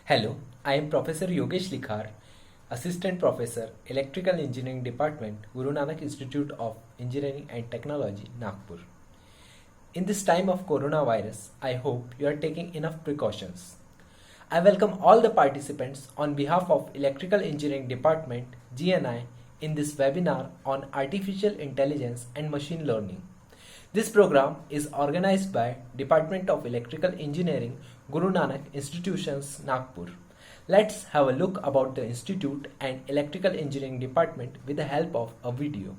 Hello, I am Professor Yogesh Likhar, Assistant Professor, Electrical Engineering Department, Guru Nanak Institute of Engineering and Technology, Nagpur. In this time of coronavirus, I hope you are taking enough precautions. I welcome all the participants on behalf of Electrical Engineering Department, GNI, in this webinar on Artificial Intelligence and Machine Learning. This program is organized by Department of Electrical Engineering, Guru Nanak Institutions, Nagpur. Let's have a look about the institute and Electrical Engineering Department with the help of a video.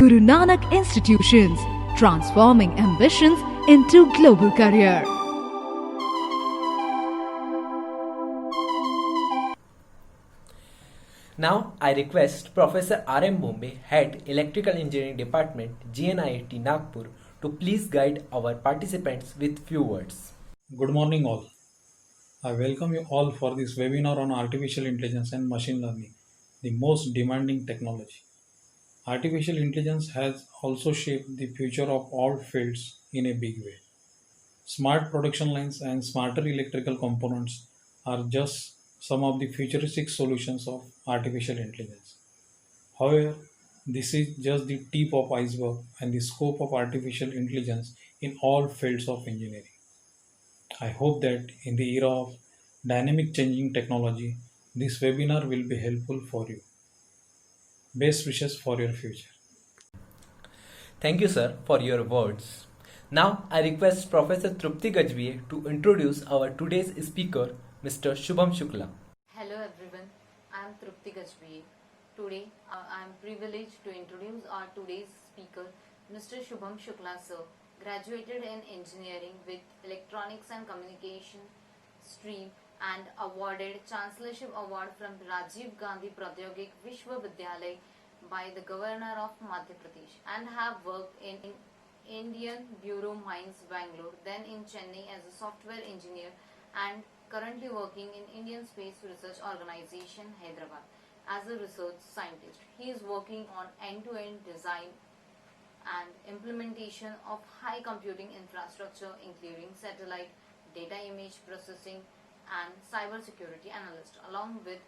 Guru Nanak Institutions, transforming ambitions into global career. Now I request Professor R.M. Bombay, Head Electrical Engineering Department, GNIIT Nagpur, to please guide our participants with few words. Good morning all. I welcome you all for this webinar on artificial intelligence and machine learning, the most demanding technology. Artificial intelligence has also shaped the future of all fields in a big way. Smart production lines and smarter electrical components are just some of the futuristic solutions of artificial intelligence. However, this is just the tip of iceberg and the scope of artificial intelligence in all fields of engineering. I hope that in the era of dynamic changing technology, this webinar will be helpful for you. Best wishes for your future. Thank you, sir, for your words. Now I request Professor Trupti Gajviye to introduce our today's speaker, Mr. Shubham Shukla. Hello everyone, I am Trupti Gajviye. Today I am privileged to introduce our today's speaker, Mr. Shubham Shukla sir, graduated in engineering with electronics and communication stream and awarded Chancellorship Award from Rajiv Gandhi Pradyogik Vishwavidyalay by the Governor of Madhya Pradesh and have worked in Indian Bureau Mines Bangalore, then in Chennai as a software engineer and currently working in Indian Space Research Organization Hyderabad as a research scientist. He is working on end-to-end design and implementation of high computing infrastructure including satellite, data image processing and cybersecurity analyst, along with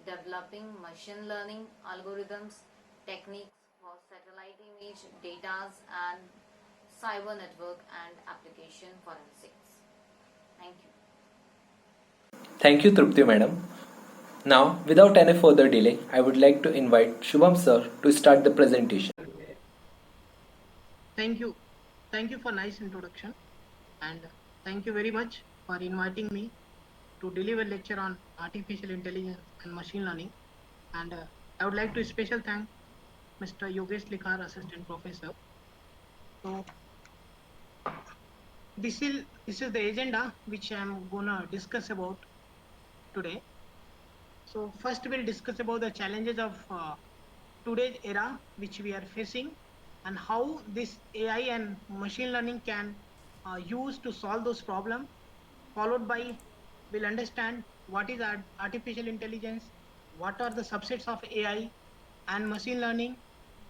developing machine learning algorithms, techniques for satellite image data and cyber network and application forensics. Thank you. Thank you, Trupti madam. Now, without any further delay, I would like to invite Shubham sir to start the presentation. Thank you. Thank you for nice introduction, and thank you very much for inviting me to deliver lecture on artificial intelligence and machine learning. And I would like to special thank Mr. Yogesh Likhar, assistant professor. So this is the agenda which I'm gonna discuss about today. So first we'll discuss about the challenges of today's era which we are facing, and how this AI and machine learning can use to solve those problems. Followed by, we'll understand what is artificial intelligence, what are the subsets of AI and machine learning,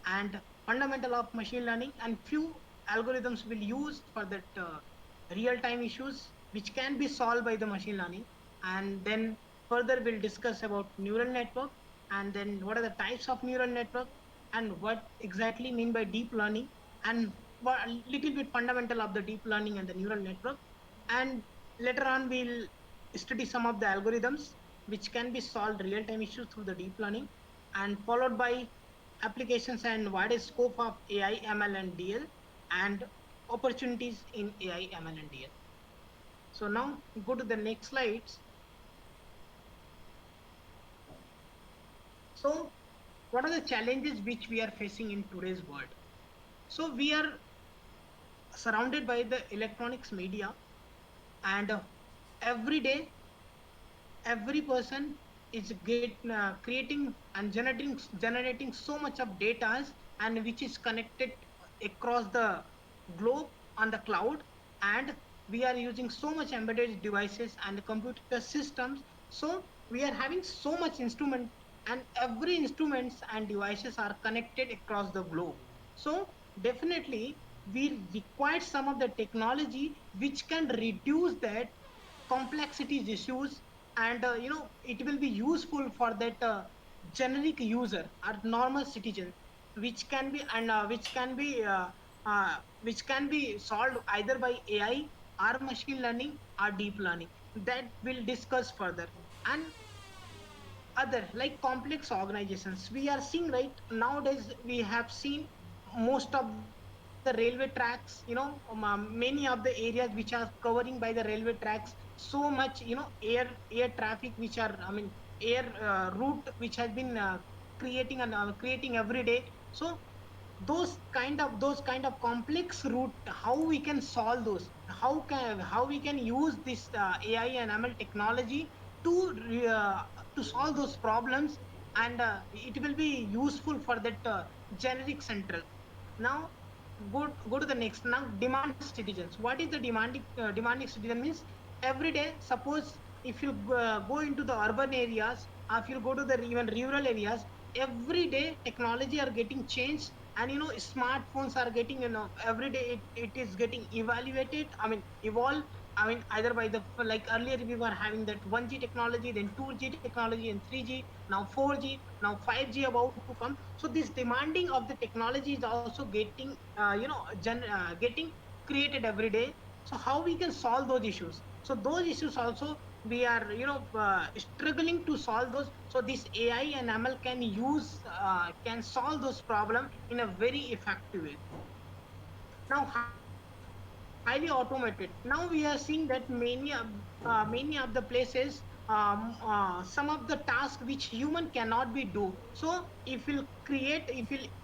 and fundamental of machine learning, and few algorithms will use for that real-time issues which can be solved by the machine learning. And then further we'll discuss about neural network, and then what are the types of neural network, and what exactly mean by deep learning, and a little bit fundamental of the deep learning and the neural network. And later on we'll study some of the algorithms which can be solved real-time issues through the deep learning, and followed by applications and wider scope of AI, ML and DL, and opportunities in AI, ML and DL. So now go to the next slides. So what are the challenges which we are facing in today's world? So we are surrounded by the electronics media, and every day every person is creating and generating so much of data, and which is connected across the globe on the cloud. And we are using so much embedded devices and computer systems. So we are having so much instrument, and every instruments and devices are connected across the globe. So definitely we require some of the technology which can reduce that complexities issues, and it will be useful for that generic user or normal citizen, which can be which can be solved either by AI or machine learning or deep learning, that we'll discuss further. And other like complex organizations we are seeing right nowadays, we have seen most of the railway tracks, many of the areas which are covering by the railway tracks, so much air traffic which are, I mean, air route which has been creating every day. So those kind of complex route, how we can solve those, how we can use this AI and ML technology to to solve those problems, and it will be useful for that generic central. Now go to the next. Now demand citizens, what is the demanding citizen means? Every day, suppose if you go into the urban areas, or if you go to the even rural areas, every day technology are getting changed, and smartphones are getting, every day it is getting evaluated, I mean evolved. I mean, either by the, like earlier we were having that 1G technology, then 2G technology, and 3G, now 4G, now 5G about to come. So this demanding of the technology is also getting getting created every day. So how we can solve those issues? So those issues also we are struggling to solve those. So this AI and ML can solve those problems in a very effective way. Now highly automated, now we are seeing that many of the places, some of the tasks which human cannot be do. So if we'll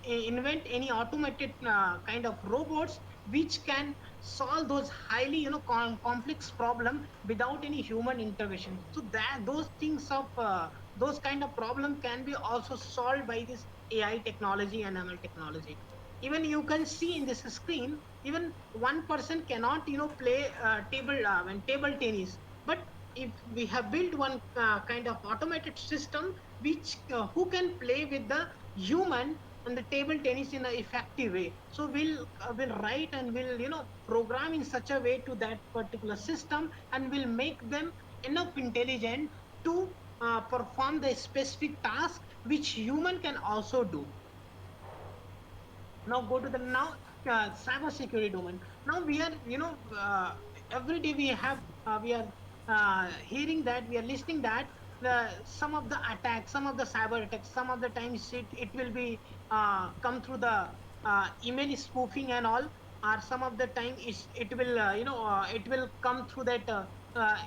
invent any automated kind of robots which can solve those highly complex problem without any human intervention, so that those things of those kind of problem can be also solved by this AI technology and ML technology. Even you can see in this screen, even one person cannot play table tennis, but if we have built one kind of automated system which who can play with the human and the table tennis in an effective way. So we'll write and we'll program in such a way to that particular system, and we'll make them enough intelligent to perform the specific task which human can also do. Now go to the cyber security domain. Now we are every day we are hearing that, we are listening that some of the attacks, some of the cyber attacks, some of the times it will be come through the email spoofing and all, or some of the time it will it will come through that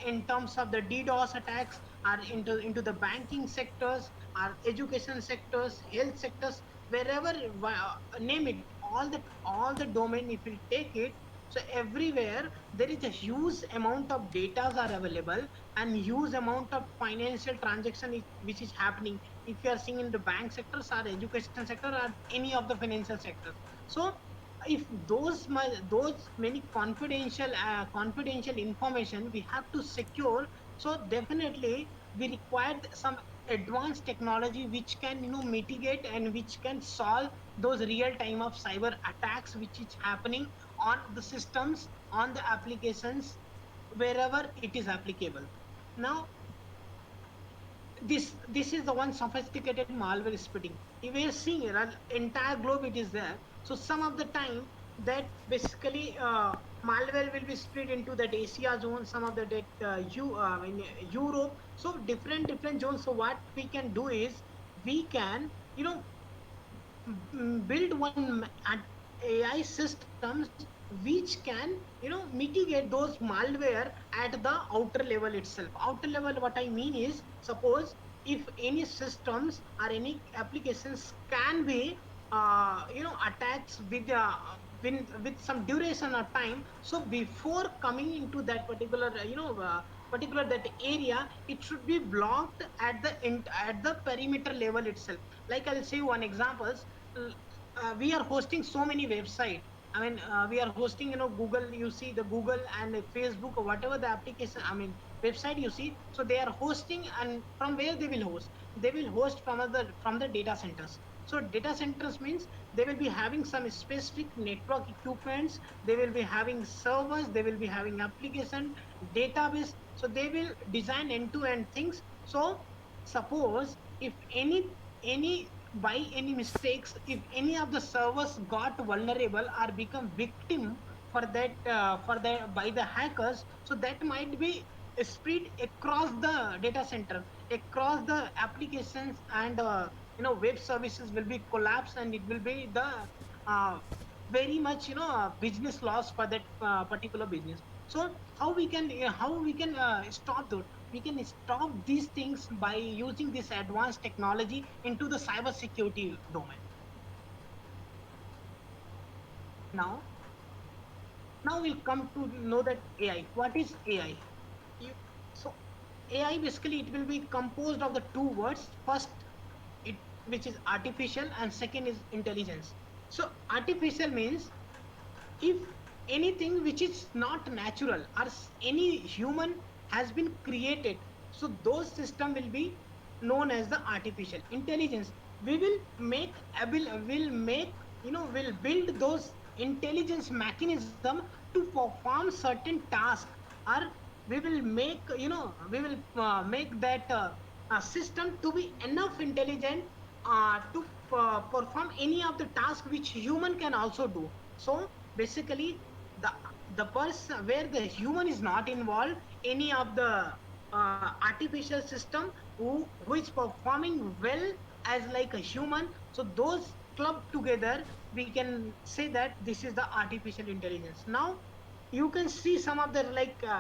in terms of the DDoS attacks, or into the banking sectors, or education sectors, health sectors, wherever, name it, all the domain, if you take it, so everywhere there is a huge amount of data are available, and huge amount of financial transaction which is happening, if you are seeing in the bank sectors or education sector or any of the financial sectors. So if those many confidential information we have to secure, so definitely we require some advanced technology which can mitigate and which can solve those real time of cyber attacks which is happening on the systems, on the applications, wherever it is applicable. Now this is the one sophisticated malware spreading. If we are seeing it, entire globe it is there. So some of the time that basically malware will be spread into that Asia zone, some of the in Europe. So different zones. So what we can do is we can build one AI systems which can mitigate those malware at the outer level itself. Outer level, what I mean is, suppose if any systems or any applications can be attached with some duration of time. So before coming into that particular particular that area, it should be blocked at the perimeter level itself. Like I'll say one examples. We are hosting so many website. I mean, we are hosting Google. You see the Google and Facebook or whatever the application, I mean website you see. So they are hosting, and from where they will host? They will host from the data centers. So data centers means they will be having some specific network equipments, they will be having servers, they will be having application database. So they will design end to end things. So suppose if any by any mistakes, if any of the servers got vulnerable or become victim for the by the hackers, so that might be spread across the data center, across the applications, and web services will be collapsed, and it will be the uh, very much business loss for that particular business. So how we can stop that? We can stop these things by using this advanced technology into the cyber security domain. Now now we'll come to know that AI. What is AI? you, so AI basically it will be composed of the two words. First, it which is artificial, and second is intelligence. So artificial means if anything which is not natural, or any human has been created, so those system will be known as the artificial intelligence. We will make will build those intelligence mechanism to perform certain tasks, or we will make that system to be enough intelligent to perform any of the task which human can also do. So basically the the person where the human is not involved, any of the artificial system who is performing well as like a human, so those club together, we can say that this is the artificial intelligence. Now you can see some of the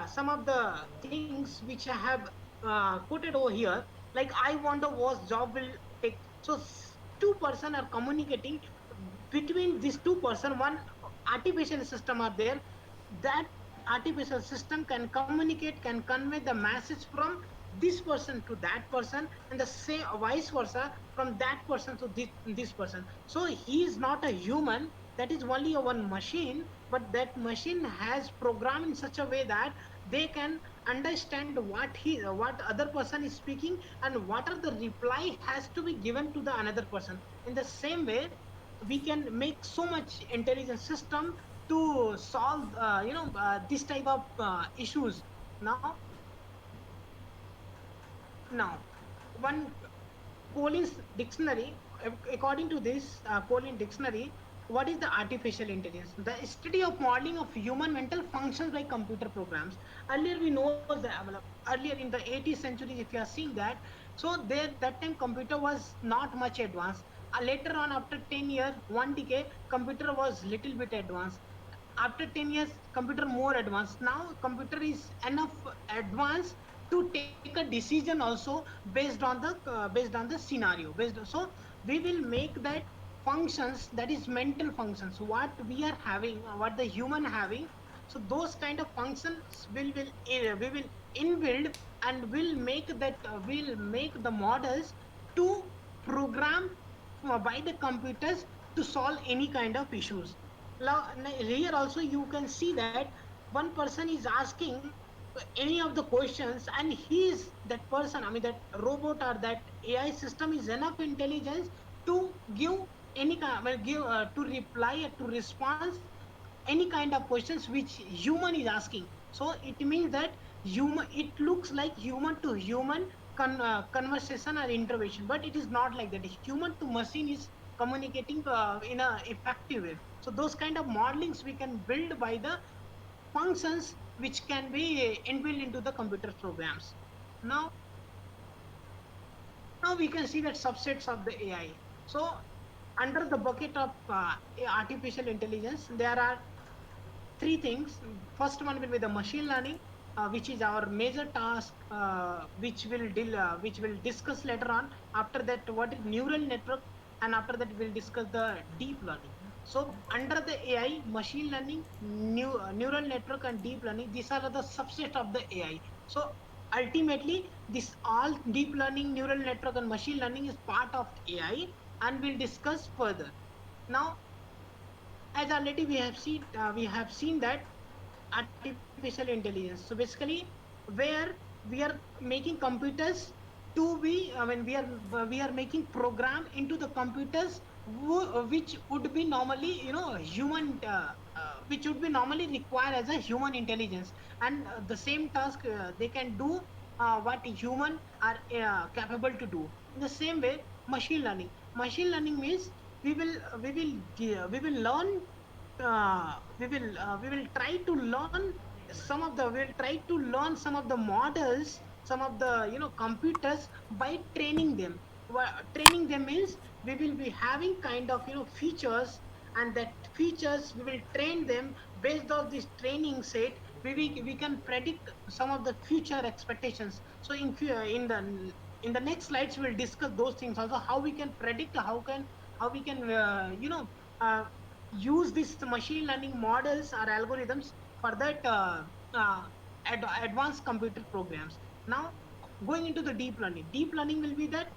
some of the things which I have quoted over here. Like I wonder what job will take. So two-person are communicating between these two-person. One artificial system are there. That artificial system can communicate, can convey the message from this person to that person, and the same vice versa from that person to this person. So he is not a human, that is only a one machine, but that machine has programmed in such a way that they can understand what other person is speaking, and what are the reply has to be given to the another person. In the same way, we can make so much intelligent system to solve this type of issues. Now now one Collins dictionary, according to this Collins dictionary, what is the artificial intelligence? The study of modeling of human mental functions by computer programs. Earlier we know that, earlier in the 80th century, if you are seeing that, so there that time computer was not much advanced. Later on, after 10 years, one decade, computer was little bit advanced. After 10 years, computer more advanced. Now computer is enough advanced to take a decision also based on the scenario. So we will make that functions, that is mental functions, what we are having, what the human having. So those kind of functions we will inbuild, and will make the models to program by the computers to solve any kind of issues. Now, here also you can see that one person is asking any of the questions, and he is that person, I mean that robot or that AI system is enough intelligence to give any kind, well, give to reply or to respond any kind of questions which human is asking. So it means that human, it looks like human to human conversation or intervention, but it is not like that. Human to machine is communicating in a effective way. So those kind of modelings we can build by the functions which can be inbuilt into the computer programs. Now, now we can see that subsets of the AI. So under the bucket of artificial intelligence, there are three things. First one will be the machine learning, which is our major task, which will discuss later on. After that, what is neural network, and after that we'll discuss the deep learning. So under the AI, machine learning, neural network, and deep learning, these are the subset of the AI. So ultimately, this all deep learning, neural network, and machine learning is part of AI, and we'll discuss further. Now, as already we have seen that artificial intelligence, so basically where we are making computers to be, I mean we are making program into the computers which would be normally, human, which would be normally required as a human intelligence, and the same task they can do what human are capable to do. In the same way, machine learning means we will learn, we will try to learn we'll try to learn some of the models, some of the, computers, by training them. Training them means we will be having kind of, features, and that features we will train them. Based on this training set, we can predict some of the future expectations. So in the next slides we'll discuss those things also, how we can predict, how we can uh, use these machine learning models or algorithms for that advanced computer programs. Now, going into the deep learning will be that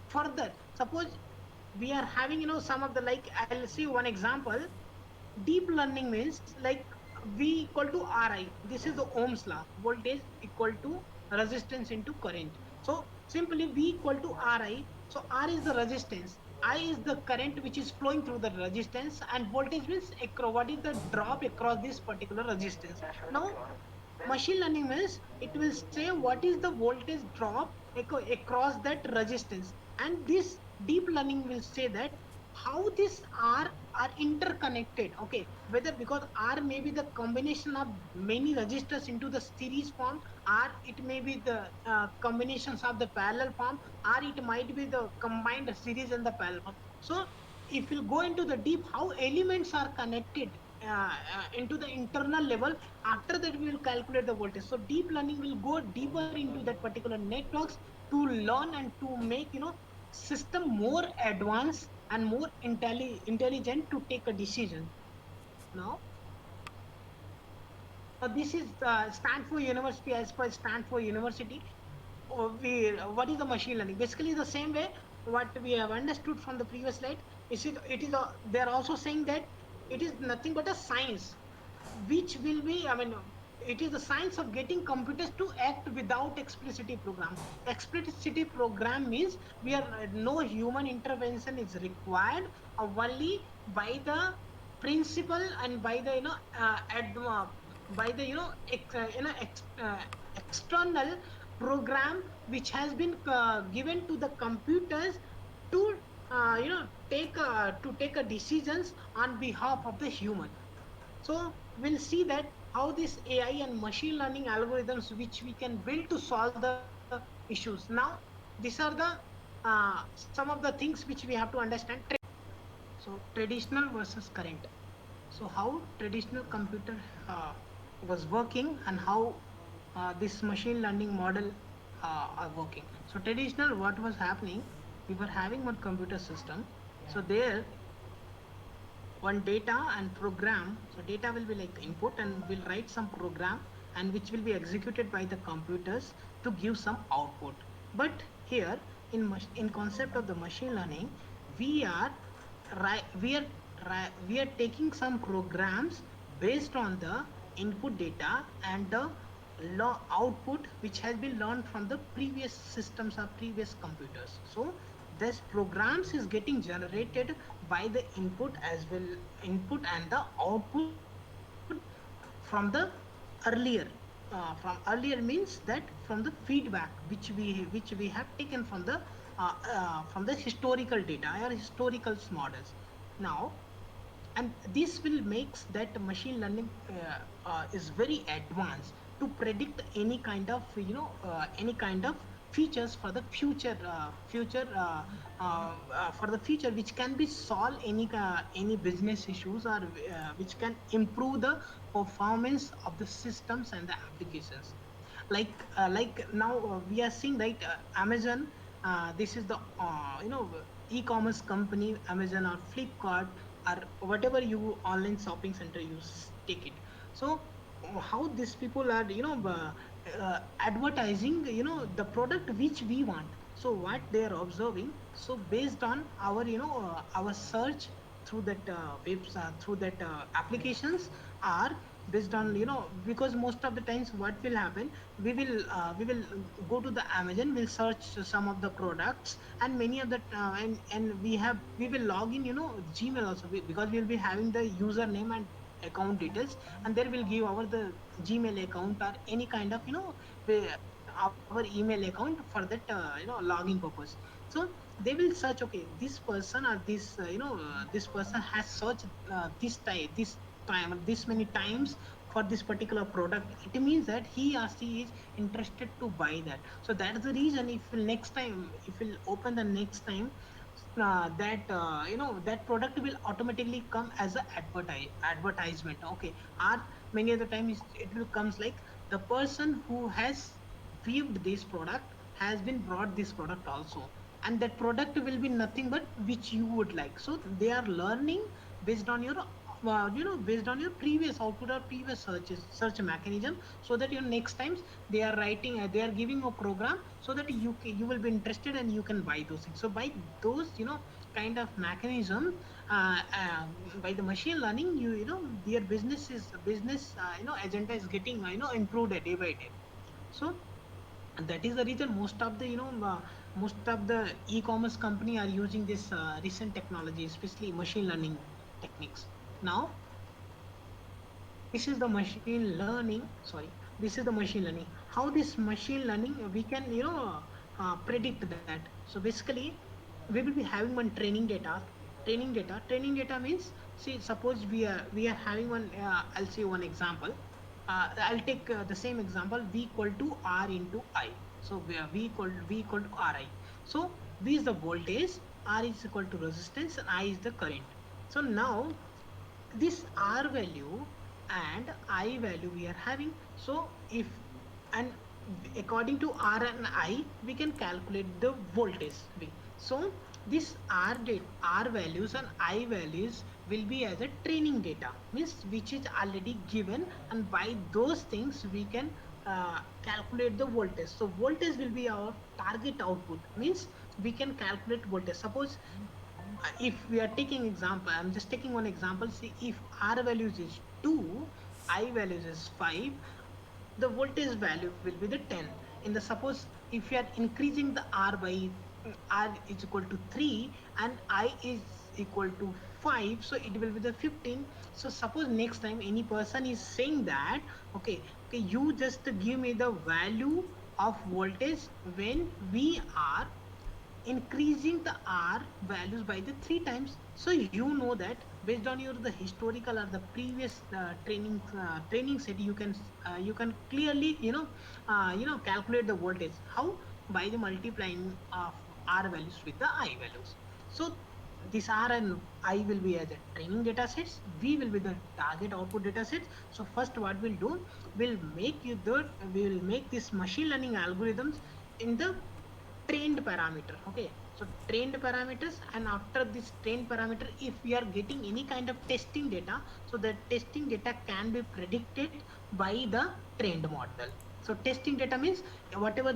further. Suppose we are having, some of the, like, I'll see one example. Deep learning means like V equal to Ri. This is the Ohm's law. Voltage equal to resistance into current. So simply V equal to Ri. So R is the resistance. I is the current which is flowing through the resistance, and voltage means what is the drop across this particular resistance. Now, machine learning means it will say what is the voltage drop across that resistance, and this deep learning will say that how this are interconnected. Okay, whether because R may be the combination of many resistors into the series form, or it may be the combinations of the parallel form, or it might be the combined series and the parallel form. So if you go into the deep, how elements are connected into the internal level, after that we will calculate the voltage. So deep learning will go deeper into that particular networks to learn and to make, system more advanced and more intelligent to take a decision. Now, this is Stanford University. As per Stanford University, what is the machine learning? Basically, the same way what we have understood from the previous slide. They are also saying that it is nothing but a science which will be, I mean, it is the science of getting computers to act without explicitly program. Explicitly program means where no human intervention is required, only by the principle and by the by the external program which has been given to the computers to take a decisions on behalf of the human. So we'll see that how this AI and machine learning algorithms which we can build to solve the issues. Now, these are the some of the things which we have to understand. So traditional versus current. So how traditional computer was working and how this machine learning model are working. So traditional, what was happening? We were having one computer system. So there one data and program. So data will be like input and we'll write some program and which will be executed by the computers to give some output. But here in concept of the machine learning, we are we are taking some programs based on the input data and the output which has been learned from the previous systems or previous computers. So this programs is getting generated by the input as well, input and the output from the earlier. From earlier means that from the feedback which we have taken from the historical data or historical models. Now, and this will makes that machine learning is very advanced to predict any kind of any kind of features for the for the future which can be solve any business issues or which can improve the performance of the systems and the applications. Like now we are seeing, right, Amazon, this is the e-commerce company, Amazon or Flipkart or whatever you online shopping center you take it. So how these people are advertising the product which we want. So what they are observing, so based on our our search through that through that applications, are based on because most of the times what will happen, we will go to the Amazon, we'll search some of the products and many of the and we will log in Gmail also, because we'll be having the username and account details, and there will give our the Gmail account or any kind of our email account for that login purpose. So they will search, okay, this person or this person has searched this time this many times for this particular product. It means that he or she is interested to buy that. So that is the reason, if we'll next time, if we'll open the next time, that that product will automatically come as a advertisement, okay. Or many other times it will comes like the person who has viewed this product has been brought this product also, and that product will be nothing but which you would like. So they are learning based on your based on your previous output or previous search mechanism, so that next times they are writing they are giving a program so that you will be interested and you can buy those things. So by those kind of mechanism, uh, uh, by the machine learning, their business agenda is getting improved day by day. So that is the reason most of the most of the e-commerce company are using this recent technology, especially machine learning techniques. Now this is the machine learning, sorry, this is the machine learning. How this machine learning we can predict that. So basically we will be having one training data means, see, suppose we are having one I'll say one example. I'll take the same example, v equal to r into I. So we are v equal to ri. So v is the voltage, r is equal to resistance, and I is the current. So now this R value and I value we are having. So if, and according to R and I, we can calculate the voltage. So this R values and I values will be as a training data, means which is already given, and by those things we can calculate the voltage. So voltage will be our target output, means we can calculate voltage. Suppose if we are taking example, I'm just taking one example. See, if R values is 2, I values is 5, the voltage value will be the 10. In the suppose if you are increasing the R by R is equal to 3 and I is equal to 5, so it will be the 15. So suppose next time any person is saying that, okay, you just give me the value of voltage when we are increasing the R values by the 3 times. So you know that based on your the historical or the previous training set, you can clearly calculate the voltage. How? By the multiplying of R values with the I values. So this R and I will be as a training data sets. V will be the target output data sets. So first what we'll do, we will make this machine learning algorithms in the trained parameter. Okay, so trained parameters, and after this trained parameter, if we are getting any kind of testing data, so the testing data can be predicted by the trained model. So testing data means whatever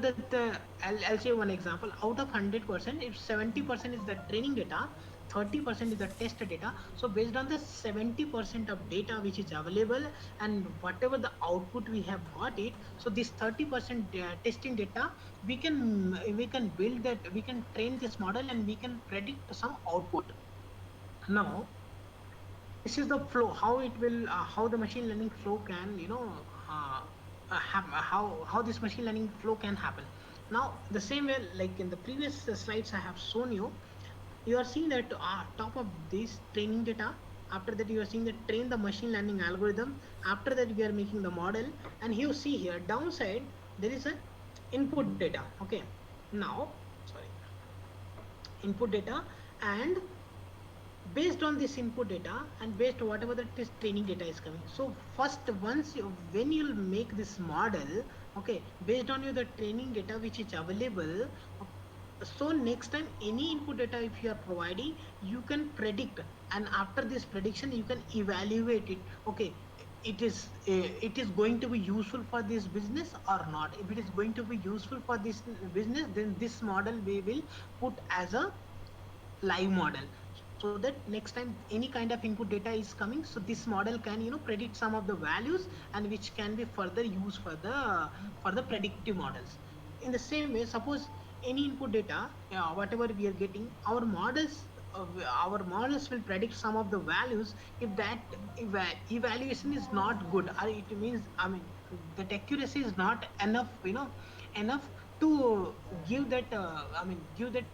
I'll say one example. Out of 100%, if 70% is the training data, 30% is the test data. So based on the 70% of data which is available and whatever the output we have got it, so this 30% testing data, we can build that, we can train this model and we can predict some output. Now this is the flow, how it will how the machine learning flow can how this machine learning flow can happen. Now the same way like in the previous slides I have shown you, you are seeing that top of this training data, after that you are seeing that train the machine learning algorithm, after that we are making the model, and you see here downside there is a input data. Okay, now sorry, input data, and based on this input data and based whatever the test training data is coming, so first once you when you'll make this model, okay, based on your the training data which is available, so next time any input data if you are providing, you can predict, and after this prediction you can evaluate it. Okay, it is going to be useful for this business or not. If it is going to be useful for this business, then this model we will put as a live model, so that next time any kind of input data is coming, so this model can predict some of the values and which can be further used for the predictive models. In the same way, suppose any input data, whatever we are getting, our models will predict some of the values. If that evaluation is not good, or it means, I mean, that accuracy is not enough, enough to give that give that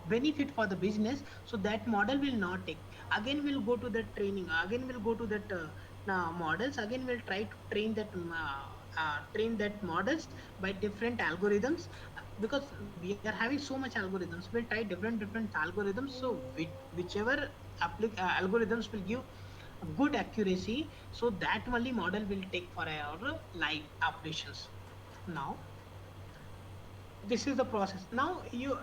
benefit for the business, so that model will not take. Again we'll go to the training, again we'll go to that models, again we'll try to train that models by different algorithms, because we are having so much algorithms, we'll try different algorithms, so whichever algorithms will give good accuracy, so that only model will take for our live operations. Now this is the process. Now you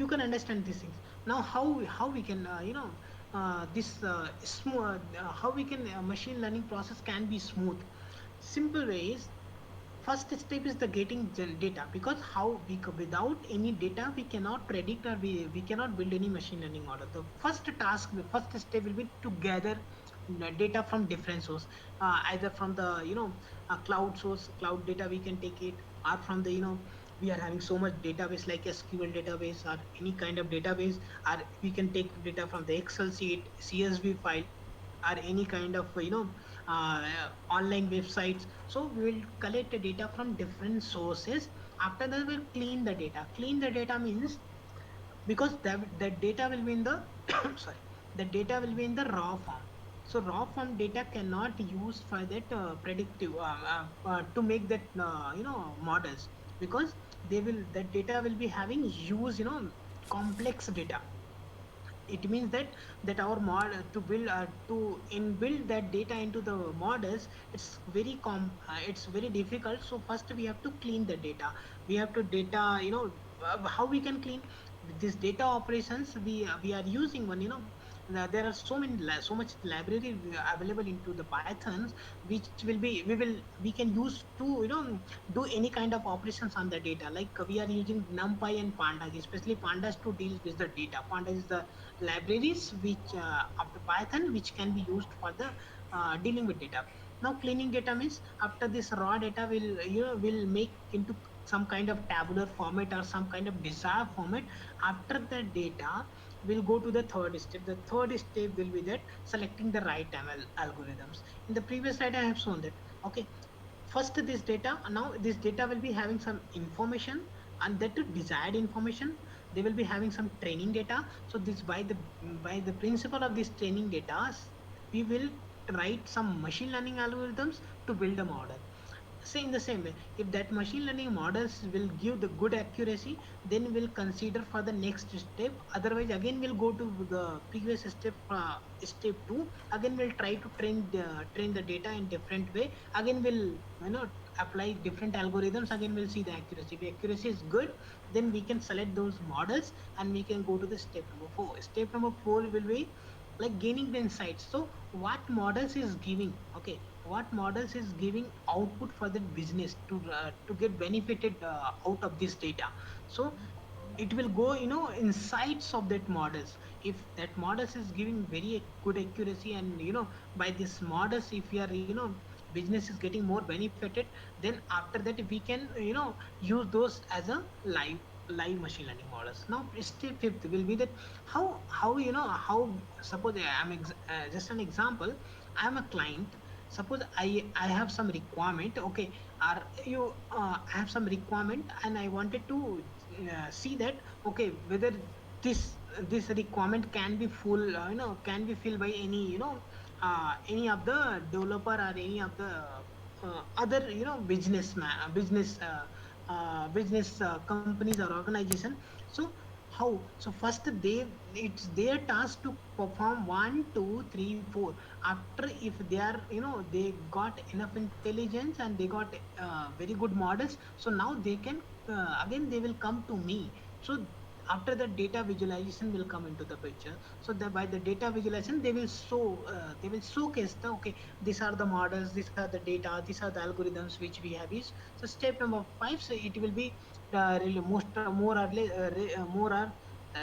can understand these things. Now how we can this smooth how we can machine learning process can be smooth. Simple way is, first step is the getting data, because without any data we cannot predict, or we cannot build any machine learning model. The first step will be to gather data from different source, either from the cloud source, cloud data we can take it, or from the we are having so much database like SQL database or any kind of database, or we can take data from the Excel sheet, CSV file, or any kind of online websites. So we will collect the data from different sources. After that we'll clean the data. Clean the data means, because the data will be in the sorry, the data will be in the raw form. So raw form data cannot use for that predictive to make that models, because they will that data will be having use complex data. It means that our model to build to inbuild that data into the models, it's very difficult. So first we have to clean the data. We have to data, how we can clean this data operations. We are using one, there are so much library available into the pythons, which will be we can use to do any kind of operations on the data. Like we are using numpy and pandas, especially pandas to deal with the data. Pandas is the libraries which of the python which can be used for the dealing with data. Now cleaning data means after this raw data will make into some kind of tabular format or some kind of desired format. After the data will go to the third step. The third step will be that selecting the right ML algorithms. In the previous slide I have shown that. Okay, first this data, now this data will be having some information, and that desired information. They will be having some training data. So this by the principle of this training data, we will write some machine learning algorithms to build a model. Say in the same way, if that machine learning models will give the good accuracy, then we'll consider for the next step. Otherwise again we'll go to the previous step, step 2. Again we'll try to train the data in different way. Again we'll apply different algorithms. Again we'll see the accuracy. If accuracy is good, then we can select those models and we can go to the step number 4. Step number 4 will be like gaining the insights. So what models is giving, okay, what models is giving output for the business to get benefited out of this data. So it will go, insights of that models. If that models is giving very good accuracy, and by this models, if we are, business is getting more benefited, then after that we can, use those as a live machine learning models. Now step fifth will be that how how, suppose just an example. I'm a client. Suppose I have some requirement. Okay, are you I have some requirement and I wanted to see that, okay, whether this requirement can be full, can be filled by any of the developer or any of the other, business companies or organization. So how? So first it's their task to perform 1 2 3 4. After, if they are, they got enough intelligence and they got very good models, so now they can, again they will come to me. So after the data visualization will come into the picture. So by the data visualization they will show, they will showcase the, okay, these are the models, these are the data, these are the algorithms which we have used. So step number 5, so it will be really more or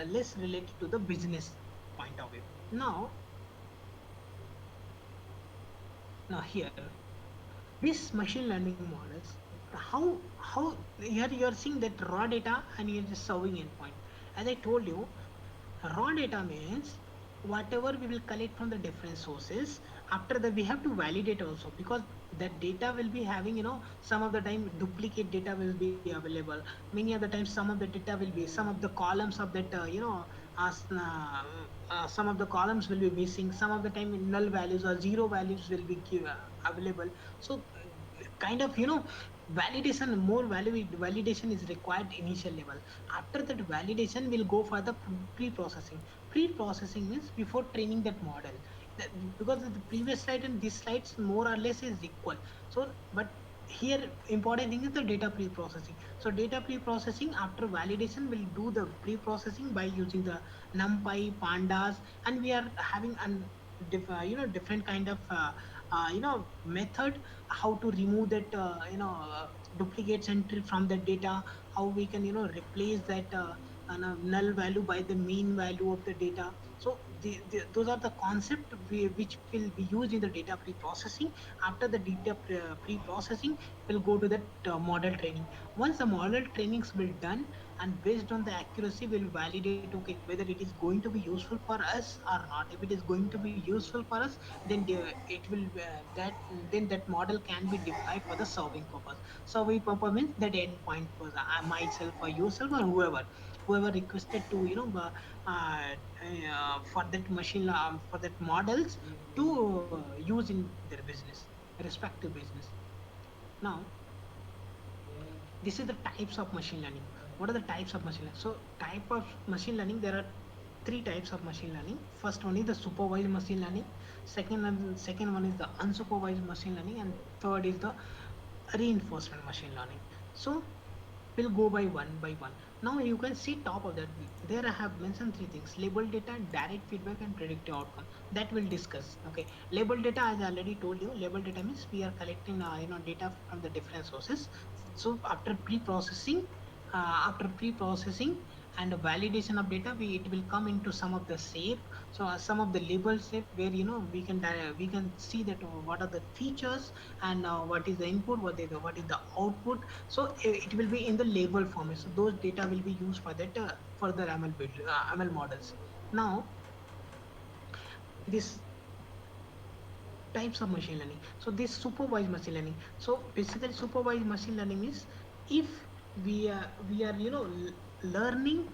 less related to the business point of view. Now here, this machine learning models, how here you are seeing that raw data and you're just serving endpoint. As I told you, raw data means whatever we will collect from the different sources. After that we have to validate also, because that data will be having, some of the time duplicate data will be available. Many of the times some of the data will be, some of the columns of that, some of the columns will be missing. Some of the time null values or zero values will be available. So kind of, validation, more validation is required initial level. After that validation will go for the pre-processing. Pre-processing means before training that model. Because the previous slide and this slides more or less is equal. So but here important thing is the data pre-processing. So data pre-processing, after validation will do the pre-processing by using the numpy, pandas, and we are having different kind of method how to remove that, duplicates entry from the data. How we can, replace that null value by the mean value of the data. So those are the concept which will be used in the data pre-processing. After the data pre-processing will go to that model training. Once the model trainings will done, and based on the accuracy will validate, okay, whether it is going to be useful for us or not. If it is going to be useful for us, then it will then that model can be deployed for the serving purpose. Serving purpose means that endpoint person, myself or yourself or whoever requested to, for that for that models to use in their business, respective business. Now this is the types of machine learning. What are the types of machine learning? So type of machine learning, there are three types of machine learning. First one is the supervised machine learning. Second one is the unsupervised machine learning, and third is the reinforcement machine learning. So we'll go by one by one. Now you can see top of that, there I have mentioned three things: label data, direct feedback, and predictive outcome. That we'll discuss. Okay, label data, as I already told you, label data means we are collecting data from the different sources. So after pre-processing, after pre-processing and validation of data, it will come into some of the shape. So some of the label shape where we can see that what are the features and what is the input, what is the output. So it will be in the label format. So those data will be used for that further ML models. Now this types of machine learning. So this supervised machine learning. So basically supervised machine learning is if we are learning,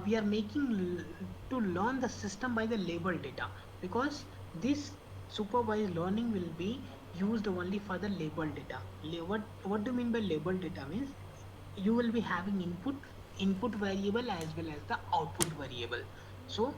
we are making to learn the system by the label data, because this supervised learning will be used only for the label data. What do you mean by label data? Means you will be having input variable as well as the output variable. So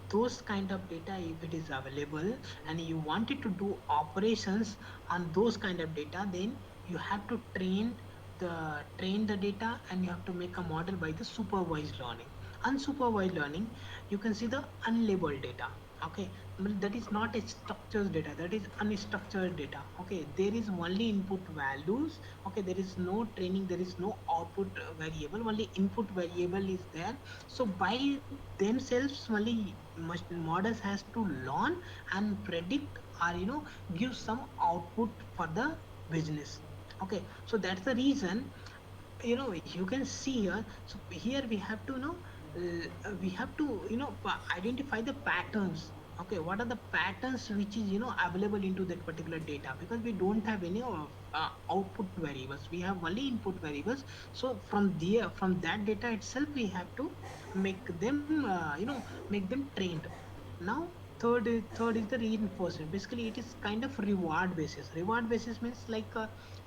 those kind of data, if it is available and you wanted to do operations on those kind of data, then you have to train the data and you have to make a model by the supervised learning. Unsupervised learning, you can see the unlabeled data. Okay, well, that is not a structured data, that is unstructured data. Okay, there is only input values. Okay, there is no training, there is no output variable, only input variable is there. So by themselves only models has to learn and predict, or give some output for the business. Okay, so that's the reason, you can see here. So here we have to we have to identify the patterns. Okay, what are the patterns which is available into that particular data, because we don't have any output variables, we have only input variables. So from that data itself we have to make them trained. Now third is the reinforcement. Basically it is kind of reward basis means like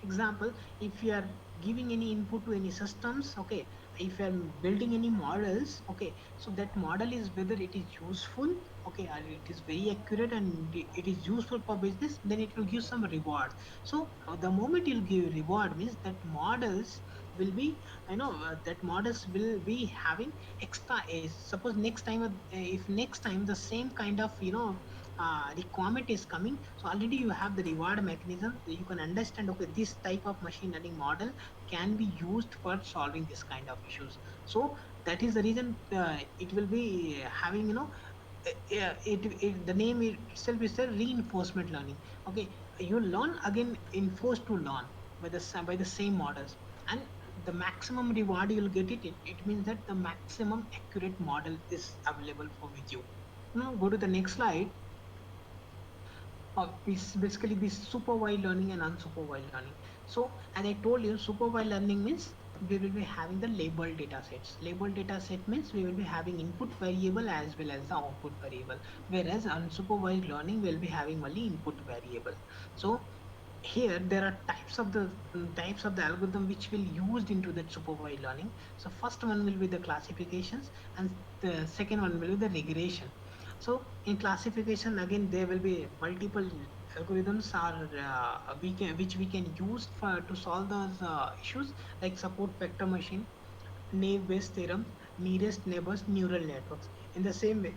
example, if you are giving any input to any systems. Okay, if you are building any models. Okay, so that model is whether it is useful, okay, and it is very accurate and it is useful for business, then it will give some reward. So the moment you'll give reward means that models will be, that models will be having extra age. Suppose next time, if next time the same kind of requirement is coming, so already you have the reward mechanism. You can understand, okay, this type of machine learning model can be used for solving this kind of issues. So that is the reason it will be having, yeah, the name itself is a reinforcement learning. Okay, you learn again, enforced to learn by the same models, and the maximum reward you'll get it means that the maximum accurate model is available for with you. Now go to the next slide. Basically this supervised learning and unsupervised learning. So as I told you, supervised learning means we will be having the labeled data sets. Labeled data set means we will be having input variable as well as the output variable, whereas unsupervised learning will be having only input variable. So here there are types of the algorithm which will used into that supervised learning. So first one will be the classifications, and the second one will be the regression. So in classification, again there will be multiple algorithms are which we can use for to solve those issues, like support vector machine, naive bayes theorem, nearest neighbors, neural networks. In the same way,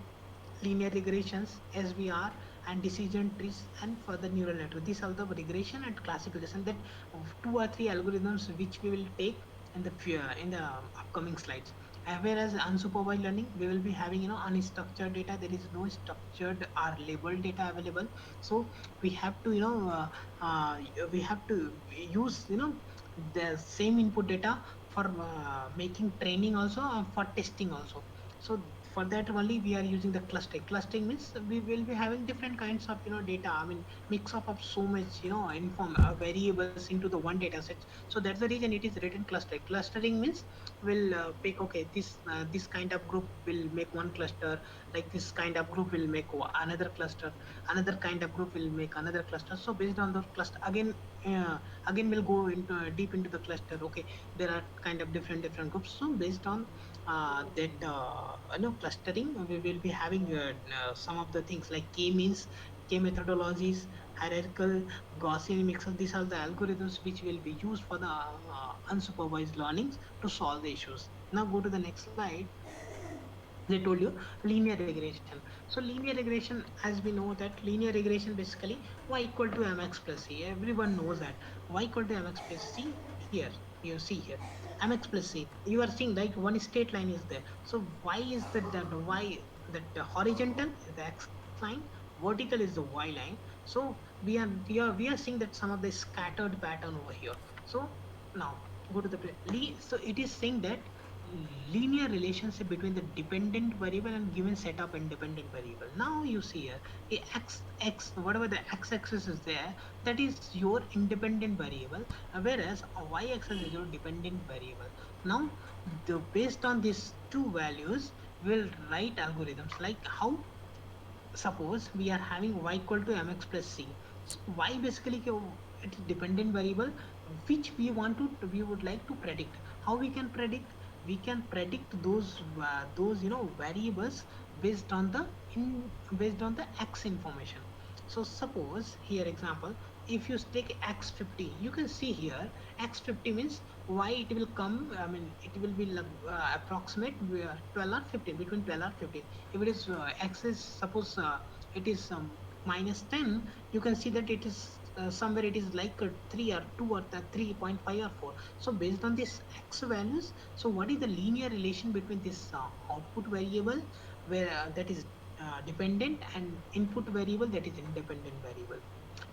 linear regressions, SVR, and decision trees, and further neural network. These are the regression and classification, that two or three algorithms which we will take in the upcoming slides. Whereas unsupervised learning, we will be having unstructured data. There is no structured or labeled data available. So we have to uh, we have to use the same input data for making training also, for testing also. So for that only we are using the clustering means we will be having different kinds of data. I mean, mix up of so much inform variables into the one data set. So that's the reason it is written clustering means will pick, okay, this kind of group will make one cluster, like this kind of group will make another cluster, another kind of group will make another cluster. So based on the cluster again, we'll go into deep into the cluster. Okay, there are kind of different groups. So based on that clustering, we will be having some of the things like k means, k methodologies, hierarchical, Gaussian mixes. These are the algorithms which will be used for the unsupervised learnings to solve the issues. Now go to the next slide. As I told you, linear regression. So linear regression, as we know that linear regression, basically y equal to mx plus c. Everyone knows that y equal to mx plus c. Here you see here. Mx plus c. You are seeing like one straight line is there. So y is that y, that horizontal is the x line, vertical is the y line. So we are seeing that some of the scattered pattern over here. So now go to the so it is saying that linear relationship between the dependent variable and given set of independent variable. Now you see here a x whatever the x-axis is there, that is your independent variable, whereas a y-axis is your dependent variable. Now based on these two values, we'll write algorithms like how. Suppose we are having y equal to mx plus c. So y basically it's dependent variable which we would like to predict. How we can predict? We can predict those variables based on based on the x information. So suppose here example, if you take x50, you can see here x50 means y it will come, I mean it will be like, approximate 12 or 15, between 12 or 15. If it is x is suppose it is minus 10, you can see that it is somewhere it is like 3 or 2 or 3.5 or 4. So based on this x values, so what is the linear relation between this output variable where that is dependent and input variable that is independent variable.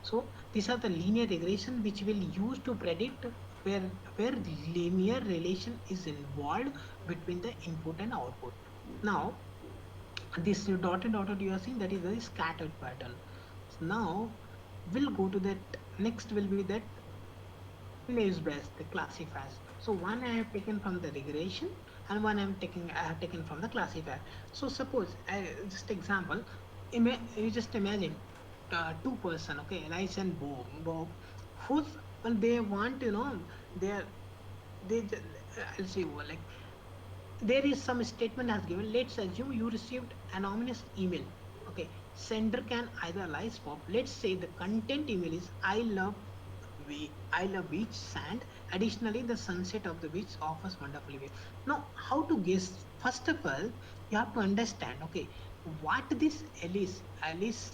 So these are the linear regression which will use to predict where the linear relation is involved between the input and output. Now this dotted you are seeing that is very scattered pattern. So now we'll go to that. Next will be that naive Bayes, the classifiers. So one I have taken from the regression and one I have taken from the classifier. So suppose just example, you just imagine two-person, okay, Elias and Bob, who's well, they want they are they I'll say like there is some statement has given. Let's assume you received anonymous email. Okay, sender can either lie swap. Let's say the content email is I love beach sand. Additionally, the sunset of the beach offers wonderful view. Now, how to guess? First of all, you have to understand. Okay, what this Alice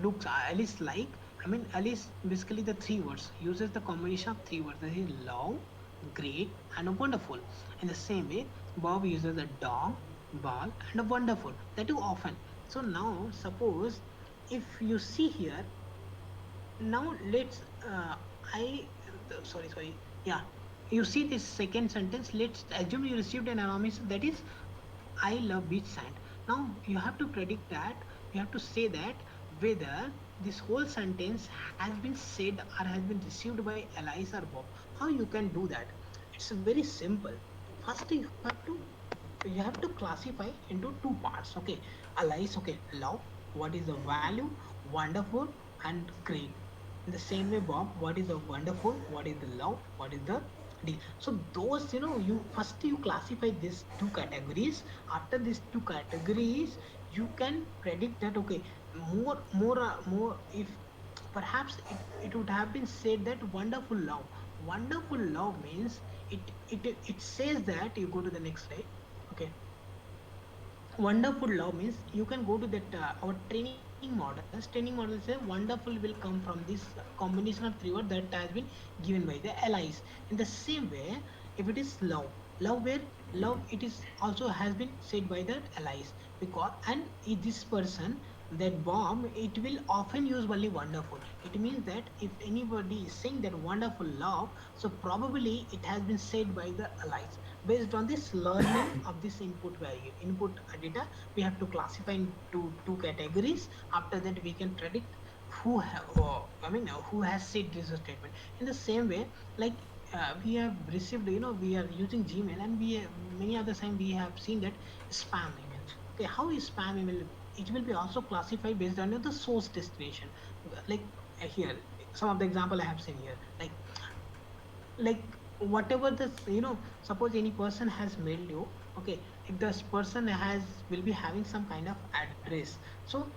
looks Alice like. I mean, Alice basically the three words uses the combination of three words. That is love, great, and a wonderful. In the same way, Bob uses a dog, ball, and a wonderful. That too often. So now, suppose if you see here, now let's I sorry, yeah, you see this second sentence. Let's assume you received an anonymous that is I love beach sand. Now you have to predict that, you have to say that whether this whole sentence has been said or has been received by Alice or Bob. How you can do that? It's very simple. First you have to classify into two parts. Okay, Alice, okay, love, what is the value, wonderful, and great. In the same way, Bob, what is the wonderful, what is the love, what is the deal. So those, you first you classify these two categories. After these two categories, you can predict that okay, more if perhaps it would have been said that wonderful love. Wonderful love means it says that you go to the next slide. Okay, wonderful love means you can go to that our training models say wonderful will come from this combination of three words that has been given by the allies. In the same way, if it is love where love it is also has been said by the allies, because and this person that Bob it will often use only wonderful. It means that if anybody is saying that wonderful love, so probably it has been said by the allies. Based on this learning of this input data, we have to classify into two categories. After that we can predict who has said this statement. In the same way, like we have received, we are using Gmail, and many other time we have seen that spam emails. Okay, how is spam email? It will be also classified based on the source destination. Like here some of the example I have seen here, like whatever this, suppose any person has mailed you. Okay, if this person has will be having some kind of address. So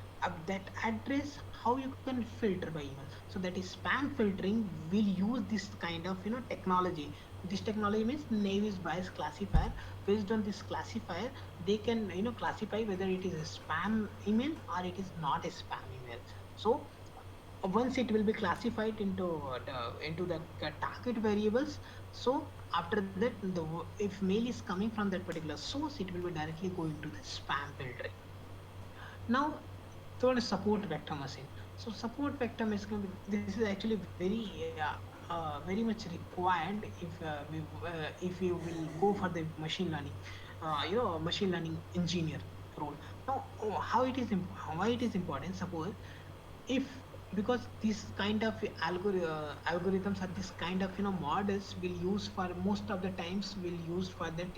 that address, how you can filter by email? So that is spam filtering will use this kind of technology. This technology means Navis Bayes classifier. Based on this classifier, they can classify whether it is a spam email or it is not a spam email. So once it will be classified into the target variables. So after that, if mail is coming from that particular source, it will be directly going to the spam filtering. Now, third is support vector machine. So support vector machine, this is actually very much required if you will go for the machine learning, machine learning engineer role. Now, how it is why it is important? Suppose if, because this kind of algorithms or this kind of models will use for most of the times will use for that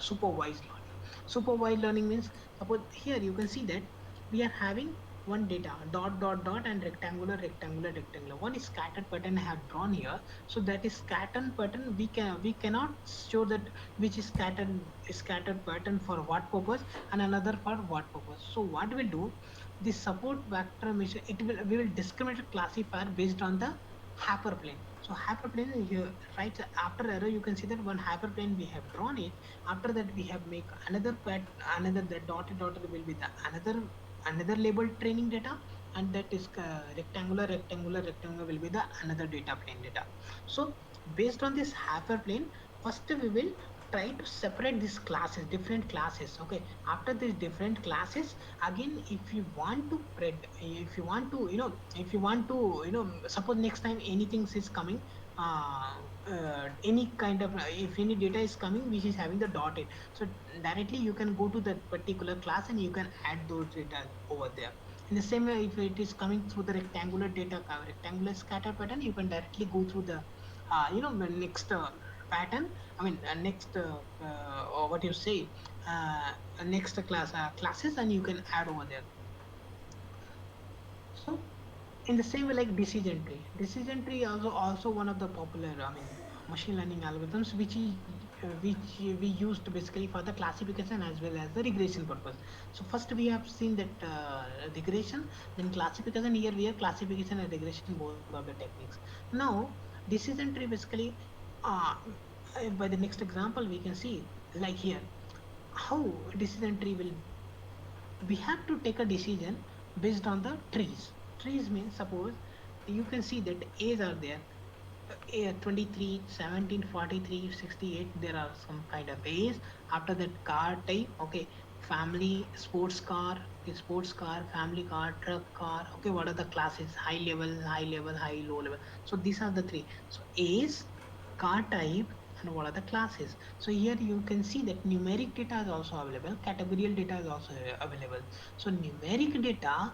supervised learning. Supervised learning means, suppose here you can see that we are having one data dot dot dot and rectangular rectangular rectangular, one is scattered pattern I have drawn here. So that is scattered pattern, we cannot show that which is scattered pattern for what purpose and another for what purpose. So what we'll do, the support vector measure, it will we will discriminate classifier based on the hyperplane. So hyperplane here, right after arrow, you can see that one hyperplane we have drawn it. After that we have make another another, the dotted will be the another labeled training data, and that is rectangular rectangular rectangular will be the another data plane data. So based on this hyperplane, first we will try to separate these classes, different classes. Okay, after these different classes, again if you want to if you want to if you want to suppose next time anything is coming, uh, any kind of if any data is coming which is having the dotted, so directly you can go to that particular class and you can add those data over there. In the same way, if it is coming through the rectangular data, rectangular scatter pattern, you can directly go through the the next pattern, I mean next or what you say, next classes, and you can add over there. So in the same way, like decision tree also one of the popular, I mean, machine learning algorithms which we used basically for the classification as well as the regression purpose. So first we have seen that regression, then classification. Here we have classification and regression, both of the techniques. Now decision tree basically, uh, by the next example we can see, like here, how decision tree will, we have to take a decision based on the trees. Trees means, suppose you can see that A's are there, 23, 17, 43, 68. There are some kind of A's. After that, car type, okay, family, sports car, family car, truck car. Okay, what are the classes? High level, high level, high, low level. So these are the three. So A's, car type, and what are the classes. So here you can see that numeric data is also available, categorical data is also available. So numeric data,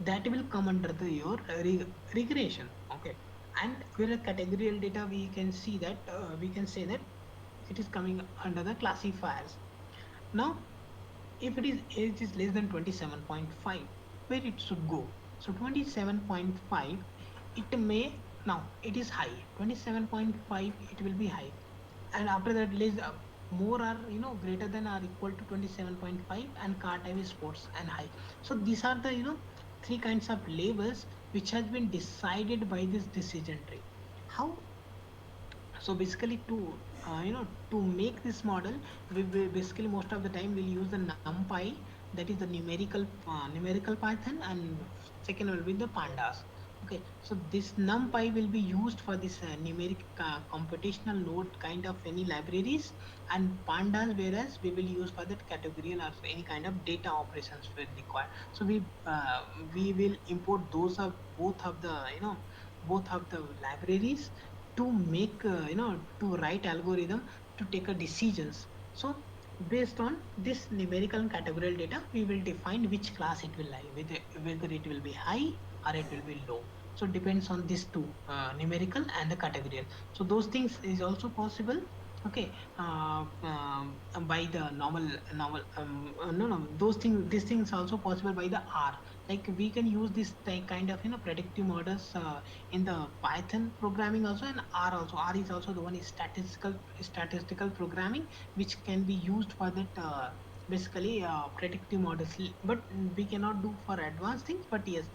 that will come under the your regression. Okay, and whereas categorical data, we can see that we can say that it is coming under the classifiers. Now if it is age is less than 27.5, where it should go? So 27.5, it may, now it is high, 27.5 it will be high, and after that less more are greater than or equal to 27.5, and car type is sports and high. So these are the three kinds of labels which has been decided by this decision tree. How? So basically, to make this model, we basically most of the time we'll use the numpy, that is the numerical python, and second will be the pandas. Okay, so this numpy will be used for this numeric computational node kind of any libraries, and pandas, whereas we will use for that categorical or any kind of data operations will require. So we will import those of both of the both of the libraries to make to write algorithm to take a decisions. So based on this numerical and categorical data, we will define which class it will lie, whether it will be high or it will be low. So depends on these two, numerical and the categorical. So those things is also possible. Okay, by the normal no no those things, these things also possible by the R. Like we can use this kind of predictive models in the Python programming also, and R also. R is also the one is statistical programming, which can be used for that basically predictive models. But we cannot do for advanced things. But yes,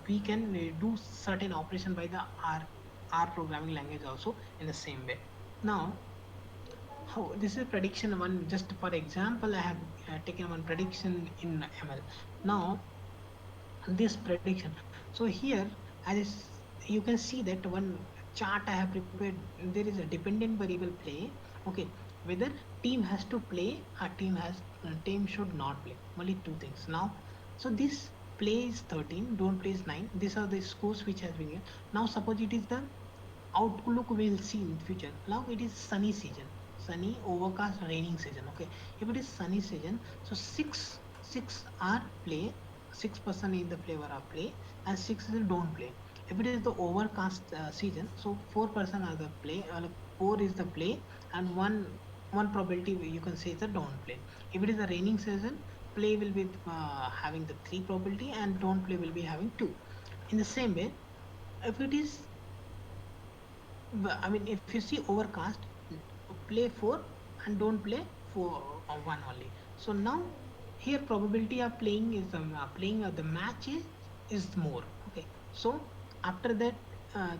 we can do certain operation by the R programming language also in the same way. Now, how this is prediction one. Just for example, I have taken one prediction in ML. Now this prediction. So here as you can see that one chart I have prepared, there is a dependent variable play. Okay, whether team has to play or team should not play, only two things now. So this play is 13, don't play is 9. These are the scores which has been given. Now suppose it is the outlook we'll see in future. Now it is sunny season, sunny overcast raining season. Okay, if it is sunny season, so six are play, 6% in the flavor are play, and 6 is don't play. If it is the overcast season, so 4% are the play, 4 is the play, and one probability you can say is the don't play. If it is a raining season, play will be having the 3 probability, and don't play will be having 2. In the same way, if it is I mean, if you see overcast, play 4 and don't play 4 or 1 only. So now here probability of playing is playing the match is more. Okay. So after that,